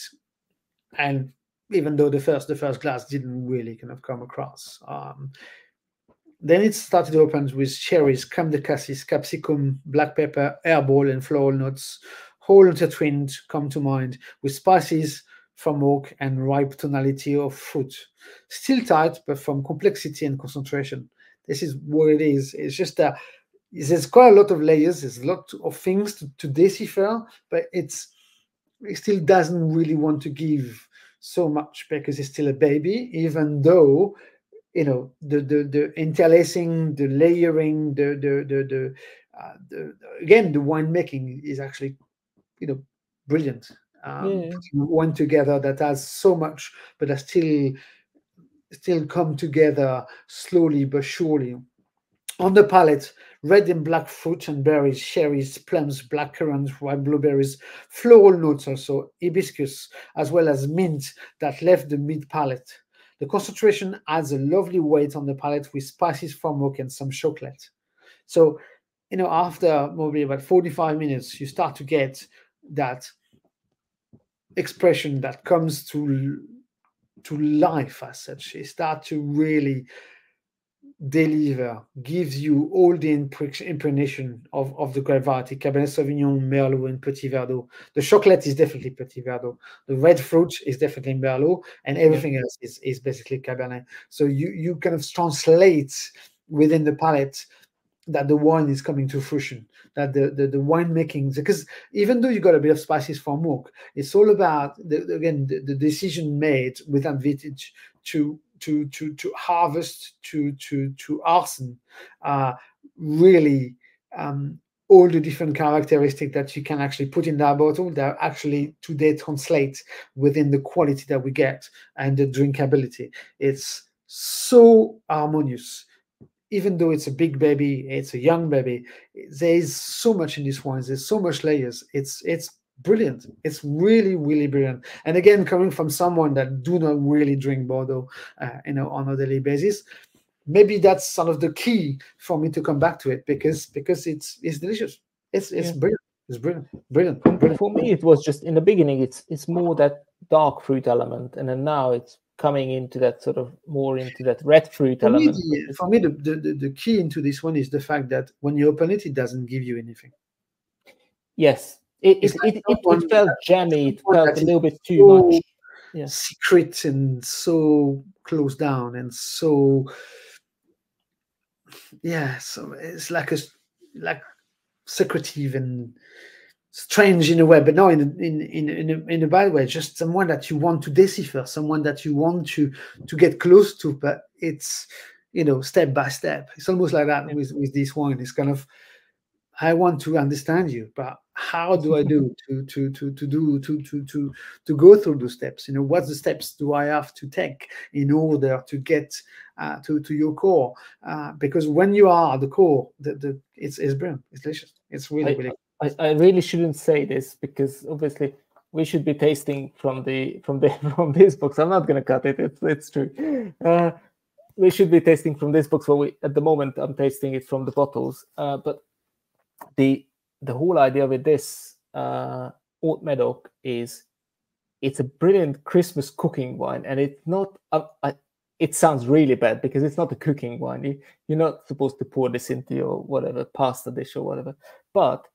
and even though the first glass didn't really kind of come across, then it started to open with cherries, crème de cassis, capsicum, black pepper, herbal, and floral notes, whole intertwined come to mind, with spices from oak and ripe tonality of fruit. Still tight, but from complexity and concentration. This is what it is. It's just that there's quite a lot of layers. There's a lot of things to decipher, but it still doesn't really want to give so much, because it's still a baby, even though the interlacing, the layering, again, the winemaking is actually brilliant. Putting one together that has so much, but that still come together slowly but surely. On the palate, red and black fruit and berries, cherries, plums, blackcurrant, white blueberries, floral notes also, hibiscus, as well as mint that left the mid palate. The concentration adds a lovely weight on the palate with spices from oak and some chocolate. So, after maybe about 45 minutes, you start to get that expression that comes to life as such. You start to really deliver, gives you all the impregnation of the grape variety, Cabernet Sauvignon, Merlot, and Petit Verdot. The chocolate is definitely Petit Verdot. The red fruit is definitely Merlot, and everything else is basically Cabernet. So you kind of translate within the palate that the wine is coming to fruition, that the wine making, because even though you got a bit of spices from oak, it's all about the decision made with that vintage to harvest, to arson, really all the different characteristics that you can actually put in that bottle that actually today translate within the quality that we get and the drinkability. It's so harmonious. Even though it's a big baby, it's a young baby, there is so much in these wines. There's so much layers. It's brilliant. It's really, really brilliant. And again, coming from someone that do not really drink Bordeaux, on a daily basis, maybe that's sort of the key for me to come back to it, because it's delicious. It's brilliant. It's brilliant. For me, it was just in the beginning. It's more that dark fruit element, and then now it's coming into that sort of more into that red fruit element. For me, the key into this one is the fact that when you open it, it doesn't give you anything. Yes, it felt jammy. It felt a little bit too much. Yeah. Secret and so closed down and so yeah, so it's like secretive and strange in a way, but no, in a bad way. Just someone that you want to decipher, someone that you want to get close to, but it's step by step. It's almost like that with this wine. It's kind of, I want to understand you, but how do I do to go through those steps? What's the steps do I have to take in order to get to your core? Because when you are at the core, it's brilliant. It's delicious. It's really. I really shouldn't say this because obviously we should be tasting from this box. I'm not going to cut it. It's true. We should be tasting from this box. Well, at the moment I'm tasting it from the bottles. But the whole idea with this Haut-Medoc is it's a brilliant Christmas cooking wine, and it's not. It sounds really bad because it's not a cooking wine. You're not supposed to pour this into your whatever pasta dish or whatever. But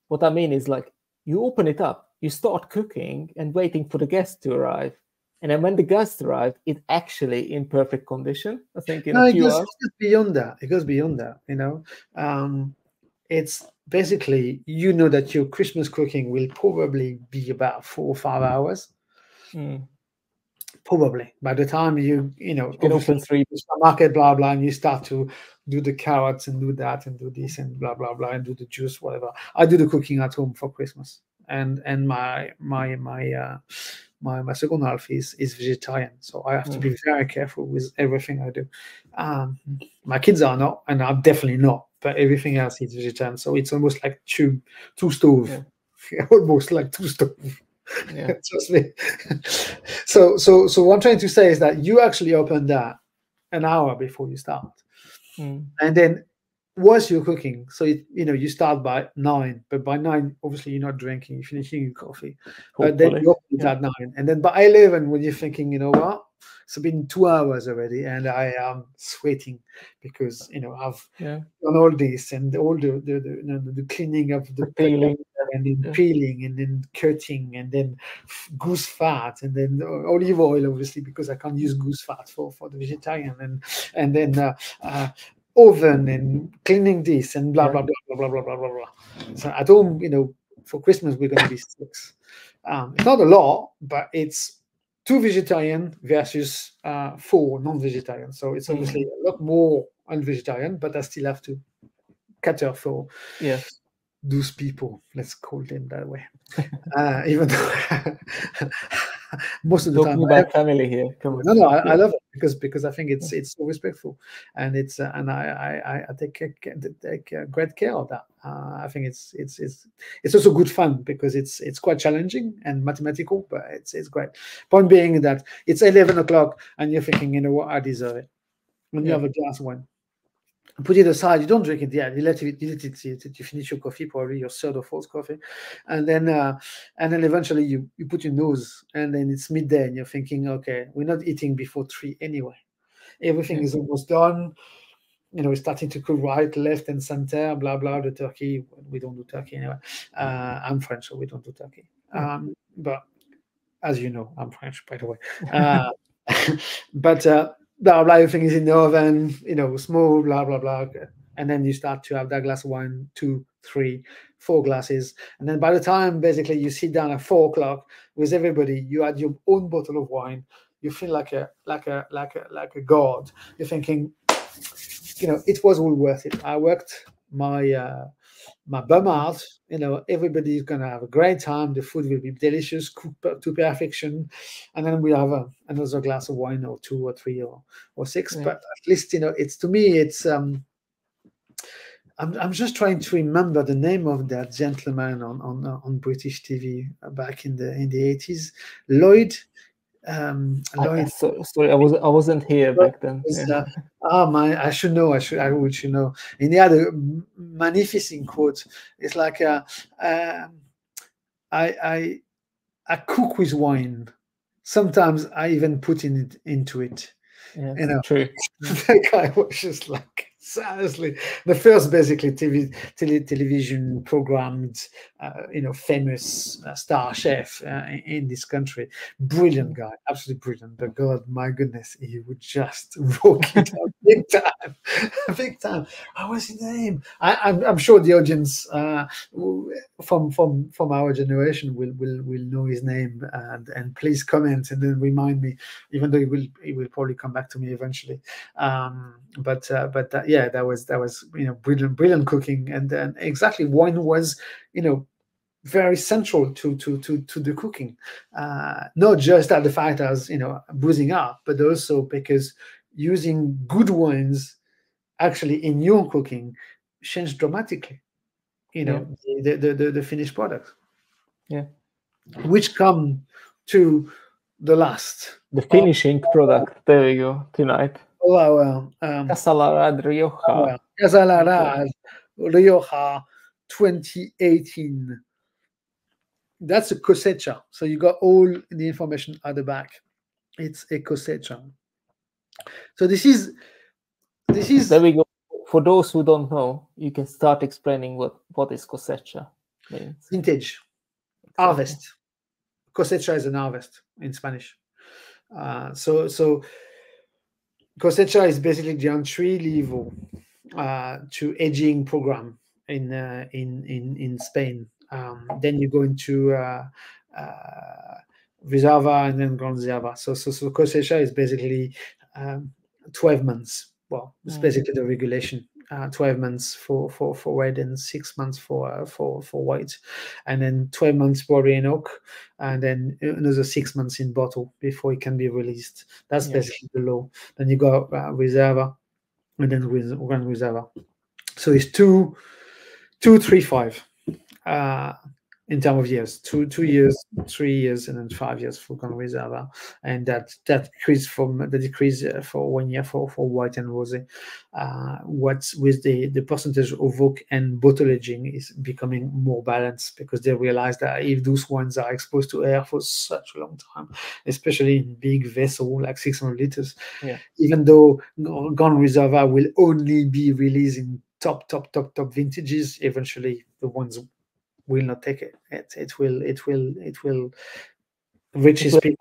what I mean is, like, you open it up, you start cooking and waiting for the guests to arrive. And then when the guests arrive, it's actually in perfect condition. I think in a few hours. It goes beyond that. It goes beyond that, It's basically, that your Christmas cooking will probably be about 4 or 5 hours. Probably by the time you can open 3 market, blah blah, and you start to do the carrots and do that and do this and blah blah blah and do the juice, whatever. I do the cooking at home for Christmas, and my second half is vegetarian, so I have to be very careful with everything I do. My kids are not, and I'm definitely not, but everything else is vegetarian, so it's almost like two stove, almost like 2 stove. Yeah. Trust me. So what I'm trying to say is that you actually open that an hour before you start, and then whilst you're cooking, so you start by 9, but by 9 obviously you're not drinking, you're finishing your coffee. But then you open it at 9, and then by 11 when you're thinking, what, it's been 2 hours already and I am sweating because I've done all this and all the cleaning of the peeling and then peeling and then cutting and then goose fat and then olive oil, obviously, because I can't use goose fat for the vegetarian, and then oven and cleaning this and blah blah blah blah blah blah blah blah. So at home, for Christmas we're going to be 6. It's not a lot, but it's 2 vegetarian versus 4 non-vegetarian. So it's obviously a lot more un-vegetarian, but I still have to cater for those people. Let's call them that way. Even though most of the talking about family here. Come on. No, I love it because I think it's so respectful, and it's and I take great care of that. I think it's also good fun because it's quite challenging and mathematical, but it's great. Point being that it's 11 o'clock and you're thinking, what, I deserve it. When you have a glass of wine, put it aside. You don't drink it yet. You let it. You finish your coffee, probably your 3rd or 4th coffee, and then eventually you put your nose, and then it's midday, and you're thinking, okay, we're not eating before 3 anyway. Everything is almost done. It's starting to cook right, left, and center. Blah blah. The turkey. We don't do turkey anyway. I'm French, so we don't do turkey. But as you know, I'm French, by the way. But blah blah, everything is in the oven, small, blah blah blah, and then you start to have that glass of wine, 2, 3, 4 glasses, and then by the time basically you sit down at 4 o'clock with everybody, you had your own bottle of wine. You feel like a god. You're thinking, it was all worth it. I worked my bum out. Everybody's gonna have a great time. The food will be delicious, cooked to perfection, and then we have another glass of wine, or 2 or 3 or 6. But at least it's, to me, it's I'm just trying to remember the name of that gentleman on British TV back in the 80s, Lloyd. Lloyd. Sorry, I wasn't here back then. I should know. I should know. And he had a magnificent quote. It's like, I cook with wine. Sometimes I even put into it. True. That guy was just like Seriously, the first basically television programmed, famous star chef in this country. Brilliant guy, absolutely brilliant. But God, my goodness, he would just rock it up big time, big time. What was his name? I'm sure the audience from our generation will know his name, and please comment and then remind me, even though he will probably come back to me eventually. Yeah, that was brilliant cooking, and then exactly wine was very central to the cooking, not just at the fact as boozing up, but also because using good wines actually in your cooking changed dramatically the finished product, which come to the last, the finishing product. There you go tonight. Casa Rioja. Rioja 2018. That's a cosecha. So you got all the information at the back. It's a cosecha. So this is there we go. For those who don't know, you can start explaining what is cosecha means. Vintage, harvest. Cosecha is an harvest in Spanish. So cosecha is basically the entry level to aging program in Spain. Then you go into Reserva and then Grand Reserva. So cosecha is basically 12 months. Well, it's basically the regulation. 12 months for red and 6 months for white, and then 12 months Bordeaux and oak, and then another 6 months in bottle before it can be released. That's basically the law. Then you got Reserva, and then Grand Reserva. So it's 2, 3, 5 in terms of years. 2 years, 3 years, and then 5 years for Grand Reserva, and that decrease for 1 year for white and rosé. What's with the percentage of oak and bottle aging is becoming more balanced, because they realize that if those wines are exposed to air for such a long time, especially in big vessel like 600 liters, even though Grand Reserva will only be releasing top vintages, eventually the ones will not take it. It will reach its peak.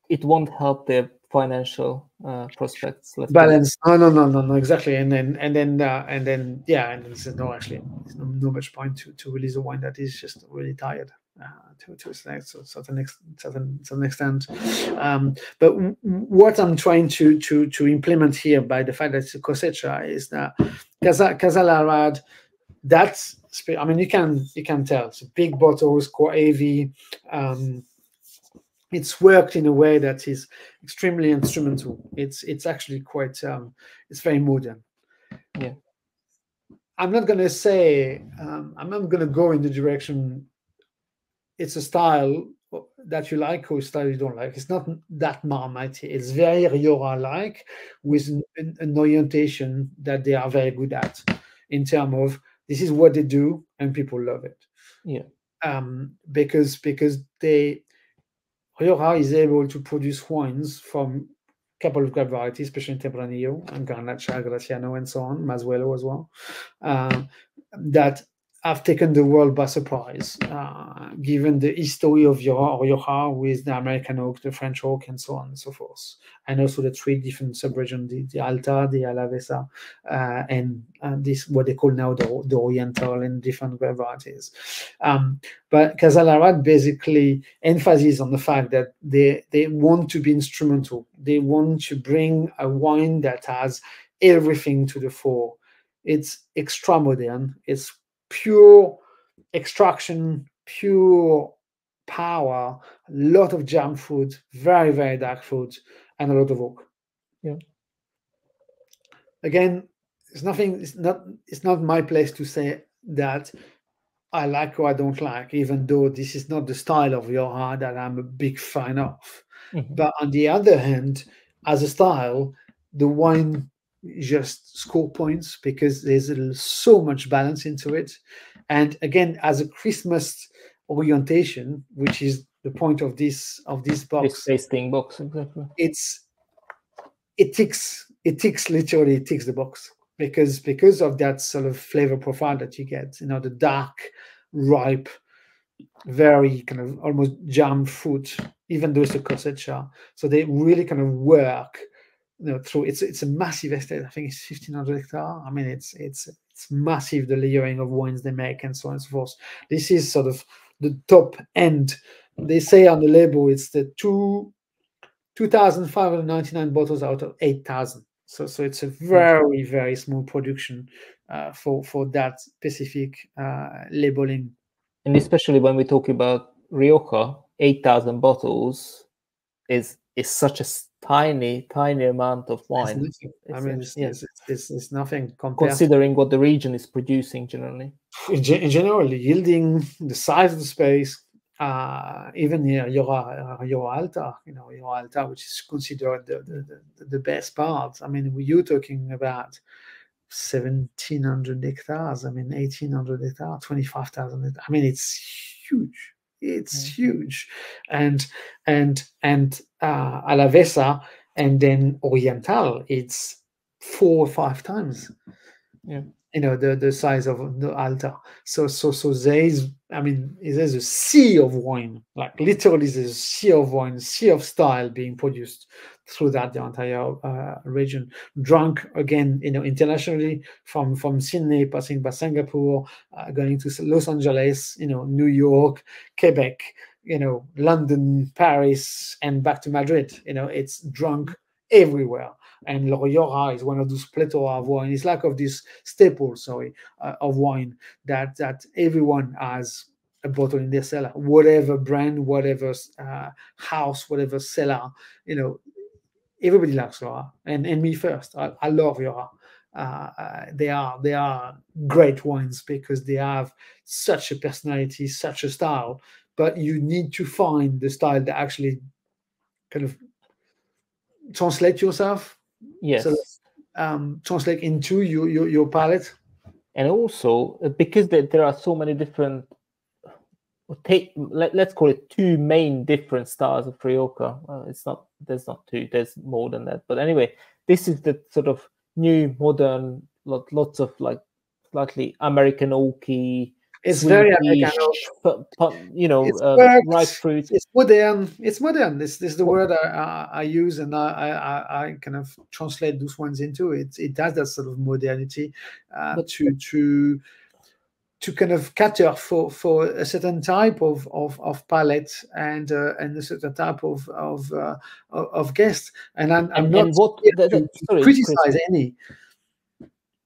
It won't help their financial prospects. Balance. No, exactly. And then there's no much point to release a wine that is just really tired to a certain extent. But what I'm trying to implement here by the fact that it's a cosecha is that Casa Larad, that's, I mean, you can tell it's big bottles, quite heavy. It's worked in a way that is extremely instrumental. It's actually quite it's very modern. I'm not going to say I'm not going to go in the direction it's a style that you like or a style you don't like. It's not that Marmite. It's very Rioja-like, with an orientation that they are very good at, in terms of this is what they do and people love it. Because Rioja is able to produce wines from a couple of grape varieties, especially Tempranillo and Garnacha, Graciano, and so on, Mazuelo as well, that have taken the world by surprise, given the history of Rioja with the American oak, the French oak, and so on and so forth. And also the 3 different subregions, the Alta, the Alavesa, and this, what they call now the Oriental, and different grape varieties. But Casa Larad basically emphasizes on the fact that they want to be instrumental. They want to bring a wine that has everything to the fore. It's extra modern. It's pure extraction, pure power, a lot of jam fruit, very, very dark fruit, and a lot of oak. Again, it's not my place to say that I like or I don't like, even though this is not the style of Rioja that I'm a big fan of. But on the other hand, as a style, the wine just score points because there's so much balance into it. And again, as a Christmas orientation, which is the point of this box, this tasting box, exactly. It ticks the box. because of that sort of flavor profile that you get. You know, the dark, ripe, very kind of almost jam fruit, even though it's a cosecha. So they really kind of work, you know, through. It's a massive estate. I think it's 1,500 hectares. I mean, it's massive, the layering of wines they make and so on and so forth. This is sort of the top end. They say on the label it's the 2,599 bottles out of 8,000. So it's a very, very small production for that specific labeling. And especially when we talk about Rioja, 8,000 bottles is such a tiny amount of wine. It's nothing compared, considering what the region is producing generally. In general, yielding, the size of the space, even Rioja Alta, Rioja Alta, which is considered the best part. I mean, you're talking about 1,700 hectares. I mean, 1,800 hectares, 25,000 hectares. I mean, it's huge. It's huge, and Alavesa and then Oriental, it's 4 or 5 times. Yeah. The size of the Alta. So there's a sea of wine, like literally there's a sea of wine, sea of style being produced through the entire region. Drunk again, internationally, from Sydney, passing by Singapore, going to Los Angeles, New York, Quebec, London, Paris, and back to Madrid. It's drunk everywhere. And Rioja is one of those plethora of wine. It's like of this staple, of wine that everyone has a bottle in their cellar, whatever brand, whatever house, whatever cellar. Everybody likes Rioja, and me first. I love Rioja. They are great wines because they have such a personality, such a style. But you need to find the style that actually kind of translate yourself. Yes. So, translate into your palate. And also, because there are so many different, let's call it 2 main different styles of Rioja. There's not 2, there's more than that. But anyway, this is the sort of new, modern, lots of like slightly American oaky. It's very American, ripe fruit. It's modern. It's modern. This is the word I use, and I kind of translate those ones into it. It has that sort of modernity to kind of cater for a certain type of palate and a certain type of guest. And I'm not to criticize Chris, any.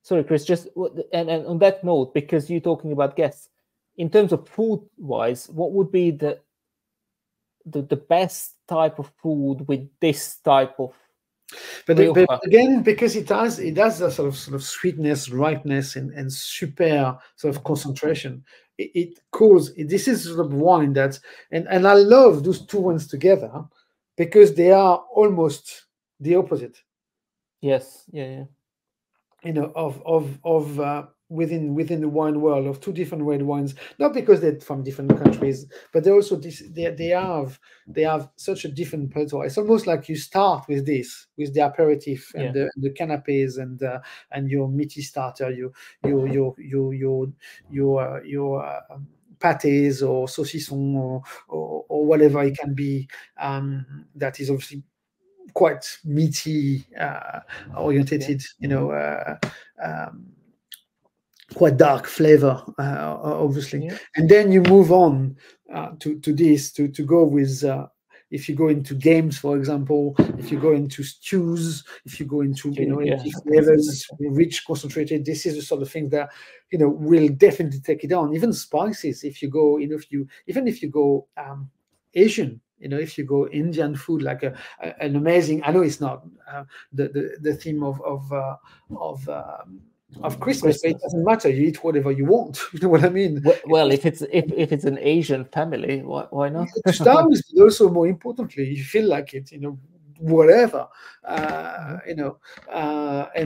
Sorry, Chris. Just and on that note, because you're talking about guests, in terms of food wise, what would be the best type of food with this type of? But again, because it has a sort of sweetness, ripeness, and super sort of concentration. This is sort of wine that, and I love those 2 wines together because they are almost the opposite. Yes, yeah. Within the wine world of 2 different red wines, not because they're from different countries, but they also they have such a different plateau. It's almost like you start with the aperitif and the canapes and your meaty starter, your pâtés or saucisson or whatever it can be. That is obviously quite meaty orientated, quite dark flavor, obviously. And then you move on to this to go with if you go into games, for example, if you go into stews, if you go into flavors, rich, concentrated, this is the sort of thing that will definitely take it on. Even spices, if you go, even if you go Asian, if you go Indian food, like an amazing, I know it's not the theme of Christmas, but it doesn't matter. You eat whatever you want. You know what I mean? Well, if it's an Asian family, why not? To start with, but also more importantly, you feel like it. Whatever, and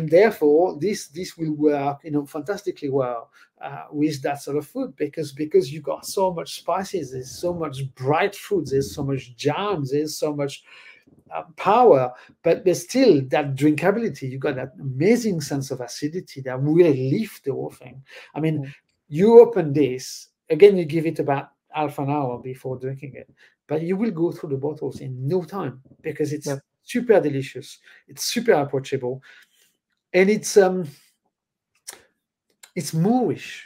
therefore this will work, fantastically well with that sort of food because you got so much spices, there's so much bright fruit, there's so much jams, there's so much power, but there's still that drinkability. You got that amazing sense of acidity that really lift the whole thing. I mean, you open this again, you give it about half an hour before drinking it, but you will go through the bottles in no time because it's super delicious. It's super approachable, and it's Moorish.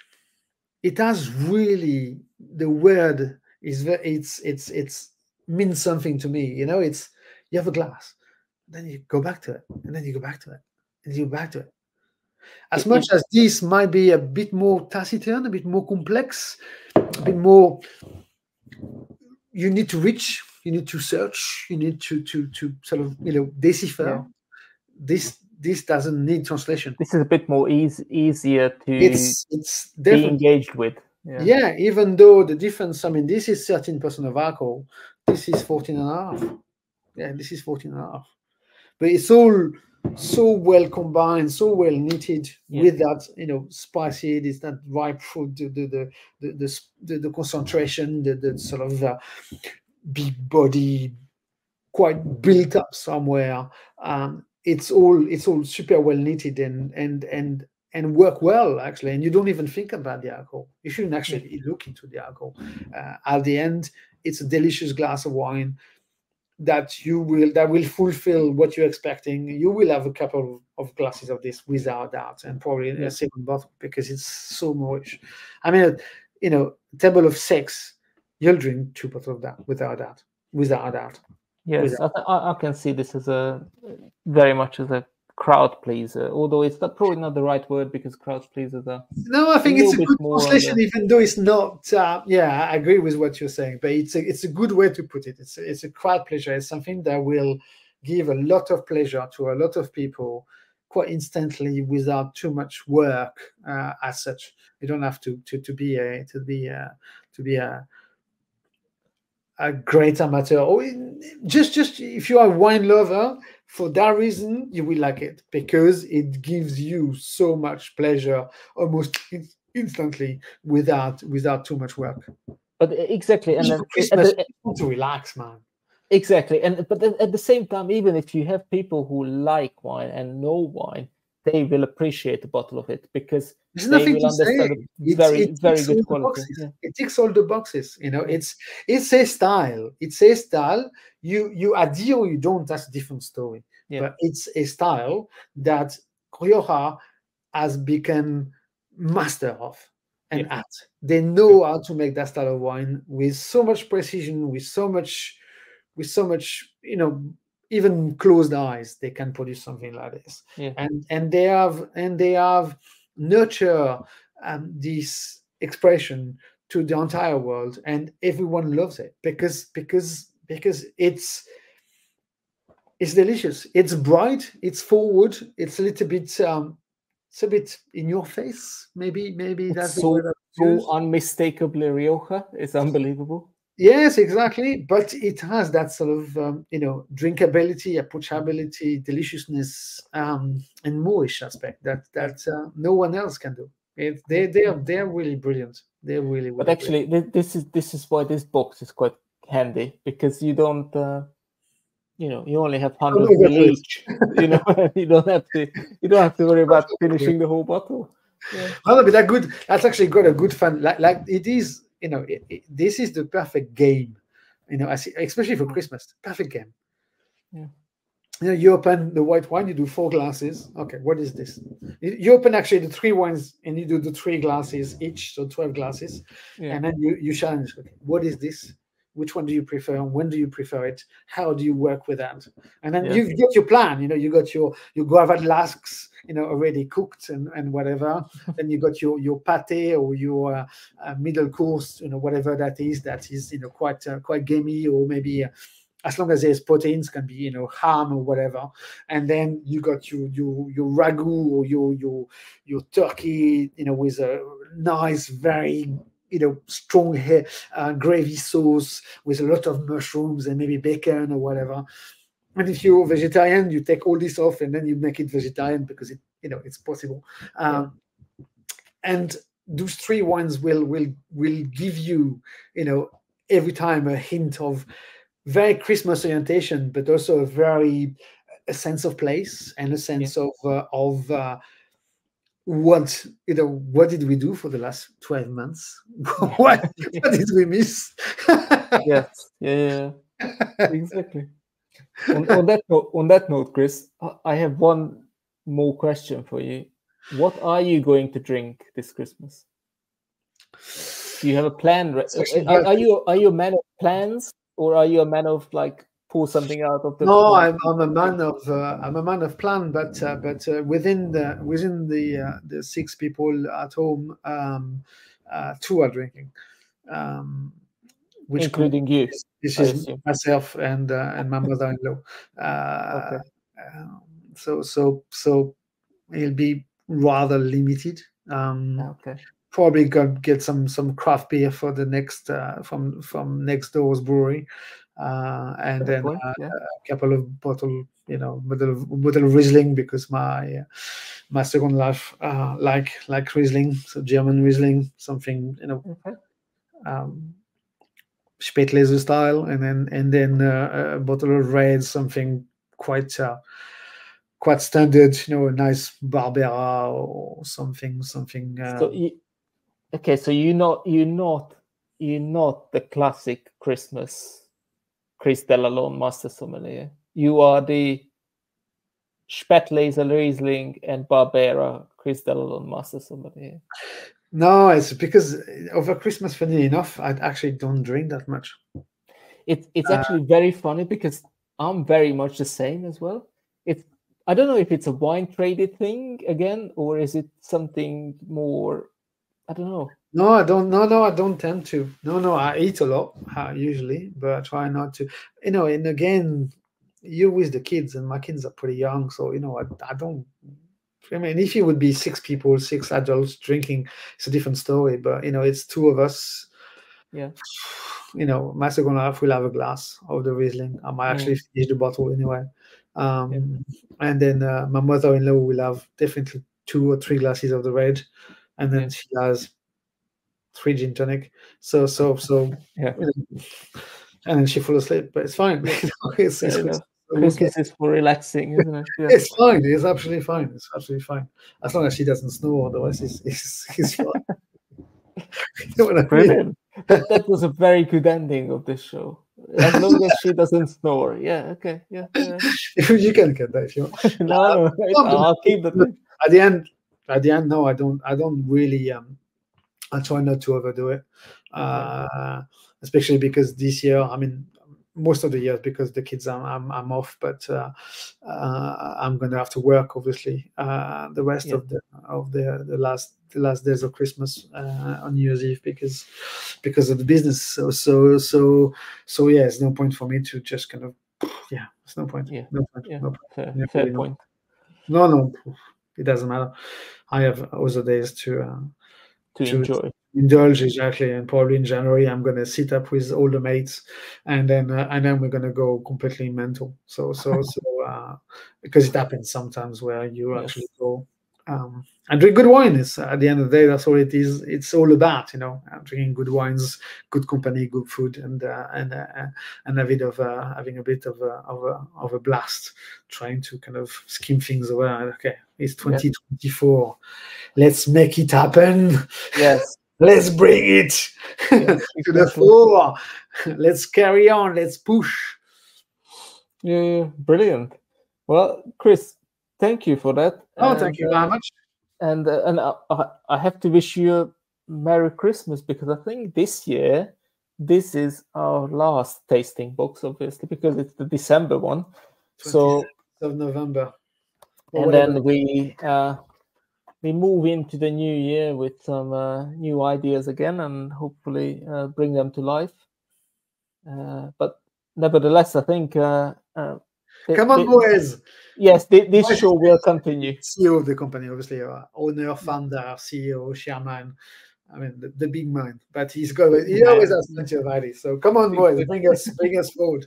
It has really, the word is it's means something to me. You know, it's, you have a glass, then you go back to it, and then you go back to it, and you go back to it. As much as this might be a bit more taciturn, a bit more complex, a bit more, you need to reach, you need to search, you need to sort of, you know, decipher. This doesn't need translation. This is a bit more easier to it's be engaged with. Yeah, even though the difference, I mean, this is 13% of alcohol, this is 14.5. Yeah, this is 14.5. But it's all so well combined, so well knitted with that, you know, spicy. It's that ripe fruit, the concentration, the sort of big body, quite built up somewhere. It's all super well knitted and work well, actually. And you don't even think about the alcohol. You shouldn't actually look into the alcohol. At the end, it's a delicious glass of wine that will fulfill what you're expecting. You will have a couple of glasses of this without doubt, and probably a second bottle, because it's so Moorish. I mean, you know, table of 6, you'll drink 2 bottles of that without doubt. Yes, I can see this as a very much as a crowd pleaser, although it's probably not the right word, because crowd pleasers are. No, I think it's a good translation, even though it's not. Yeah, I agree with what you're saying, but it's a good way to put it. It's a crowd pleasure. It's something that will give a lot of pleasure to a lot of people quite instantly without too much work. As such, you don't have to be a great amateur, or just if you are a wine lover, for that reason you will like it, because it gives you so much pleasure almost instantly without too much work. But exactly, and then Christmas, to relax, man. Exactly, but at the same time, even if you have people who like wine and know wine, they will appreciate a bottle of it, because there's nothing to say. It's very good quality. It ticks all the boxes. You know, it's a style. It's a style. You adhere or you don't. That's a different story. But it's a style that Rioja has become master of and at. They know how to make that style of wine with so much precision, with so much, you know, even closed eyes, they can produce something like this. And they have nurture this expression to the entire world, and everyone loves it because it's delicious. It's bright. It's forward. It's a little bit. It's a bit in your face. Maybe that's so unmistakably Rioja. It's unbelievable. Yes, exactly. But it has that sort of, you know, drinkability, approachability, deliciousness, and Moorish aspect that no one else can do. They're really brilliant. They're really. But actually, this is why this box is quite handy, because you don't, you know, you only have 100 ml each. You know, you don't have to worry about finishing the whole bottle. Well, but that's actually got a good fun. Like it is. You know, this is the perfect game, you know, especially for Christmas. Perfect game. Yeah. You know, you open the white wine, you do 4 glasses. Okay, what is this? You open actually the 3 wines, and you do the 3 glasses each, so 12 glasses. And then you challenge, okay, what is this? Which one do you prefer? When do you prefer it? How do you work with that? And then you've got your plan. You know, you got your guava flasks, you know, already cooked and whatever. Then you got your pate or your middle course, you know, whatever that is, you know, quite gamey, or maybe as long as there's proteins, can be, you know, ham or whatever. And then you got your ragu or your turkey, you know, with a nice, very, you know, strong gravy sauce with a lot of mushrooms and maybe bacon or whatever. And if you're vegetarian, you take all this off and then you make it vegetarian, because it, you know, it's possible. And those 3 wines will give you, you know, every time a hint of very Christmas orientation, but also a sense of place and a sense of what did we do for the last 12 months? what did we miss? Yes, yeah, exactly. On that note, Chris, I have one more question for you. What are you going to drink this Christmas? Do you have a plan? Are you a man of plans, or are you a man of like pull something out of the? No, I'm a man of plan, but within the 6 people at home, 2 are drinking, which including you. This is myself and my mother-in-law. Okay. So it'll be rather limited. Okay. Probably get some craft beer for the next from next door's brewery, and then a couple of bottle of Riesling, because my second life like Riesling, so German Riesling, something Spätlese style, and then a bottle of red, something quite standard, a nice Barbera or something. So so you're not the classic Christmas Chris Delalonde Master Sommelier. You are the Spätlese Riesling and Barbera Chris Delalonde Master Sommelier. No, it's because over Christmas, funny enough, I actually don't drink that much. It's actually very funny, because I'm very much the same as well. I don't know if it's a wine traded thing again, or is it something more, I don't know. No, I don't. No, I don't tend to. No, I eat a lot usually, but I try not to. And again, you're with the kids, and my kids are pretty young, so I don't. I mean, if it would be 6 people, 6 adults drinking, it's a different story. But it's 2 of us. Yeah. My second half will have a glass of the Riesling. I might actually finish the bottle anyway. And then my mother-in-law will have definitely 2 or 3 glasses of the red, and then she has 3 gin tonic. So yeah. And then she falls asleep, but it's fine. It's Christmas is for relaxing, isn't it? Yeah. It's fine. It's absolutely fine. It's absolutely fine, as long as she doesn't snore. Otherwise, it's fine. Brilliant. That was a very good ending of this show. As long as she doesn't snore. Yeah. Okay. Yeah. You can get that if you want. No, I'll keep the thing. At the end, no, I don't really. I try not to overdo it, especially because this year, I mean, most of the years, because the kids I'm off, but I'm going to have to work, obviously, the rest of the last days of Christmas on New Year's Eve, because of the business. So yeah, it's no point for me to just kind of it's no point. Yeah. No point. Yeah. No point. Fair point. No, it doesn't matter. I have other days to enjoy. Indulge, exactly. And probably in January I'm going to sit up with all the mates, and then we're going to go completely mental. So because it happens sometimes where you actually go and drink good wine. Is at the end of the day, that's all it is. It's all about drinking good wines, good company, good food, and having a bit of a blast, trying to kind of skim things away. Okay, it's 2024. Let's make it happen. Yes. Let's bring it to the fore. Let's carry on. Let's push. Yeah, brilliant. Well, Chris, thank you for that. Thank you very much. And I have to wish you a Merry Christmas, because I think this year this is our last tasting box, obviously, because it's the December one. 27th of November. And then we move into the new year with some new ideas again, and hopefully bring them to life. But nevertheless, I think come on, boys. Yes, this show will continue. CEO of the company, obviously, owner, founder, CEO, chairman. I mean, the big man. But he always has plenty of ideas. So come on, boys, bring us forward.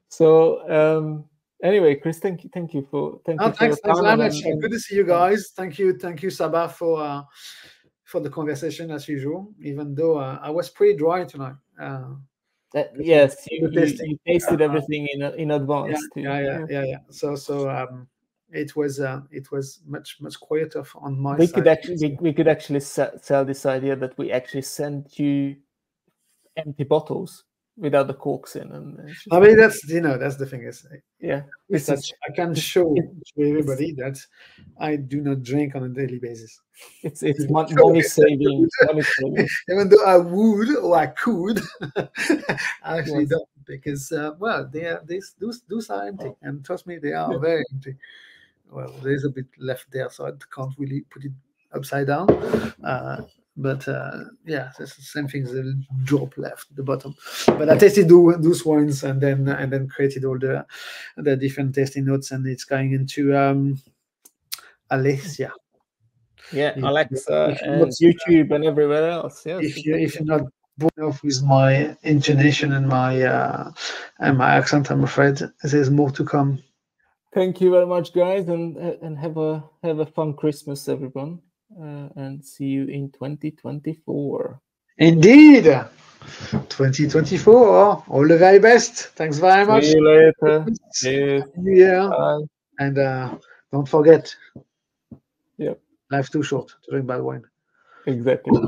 So anyway, Chris, thank you thanks for very much. Good to see you guys. Thank you, Csaba, for the conversation as usual. Even though I was pretty dry tonight. Yes, the tasting. you tasted everything in advance too. Yeah. So it was much quieter on my We side. we could actually sell this idea that we actually sent you empty bottles without the corks in, and it's just, I mean, that's the thing is, yeah, is that I can show to everybody that I do not drink on a daily basis. It's money saving, Even though I would or I could, I actually Yes. don't, because well, those are empty, and trust me, they are very empty. Well, there's a bit left there, so I can't really put it upside down. But yeah, it's the same thing. The drop left at the bottom. But I tasted those wines and then created all the different tasting notes, and it's going into Alesia. Yeah, Alexa and YouTube and everywhere else. Yes. If you're not born off with my intonation and my accent, I'm afraid there's more to come. Thank you very much, guys, and have a fun Christmas, everyone, and see you in 2024. Indeed, 2024. All the very best. Thanks very much. See you later. Cheers. Yeah, Bye. and don't forget. Yep. Life's too short to drink bad wine. Exactly.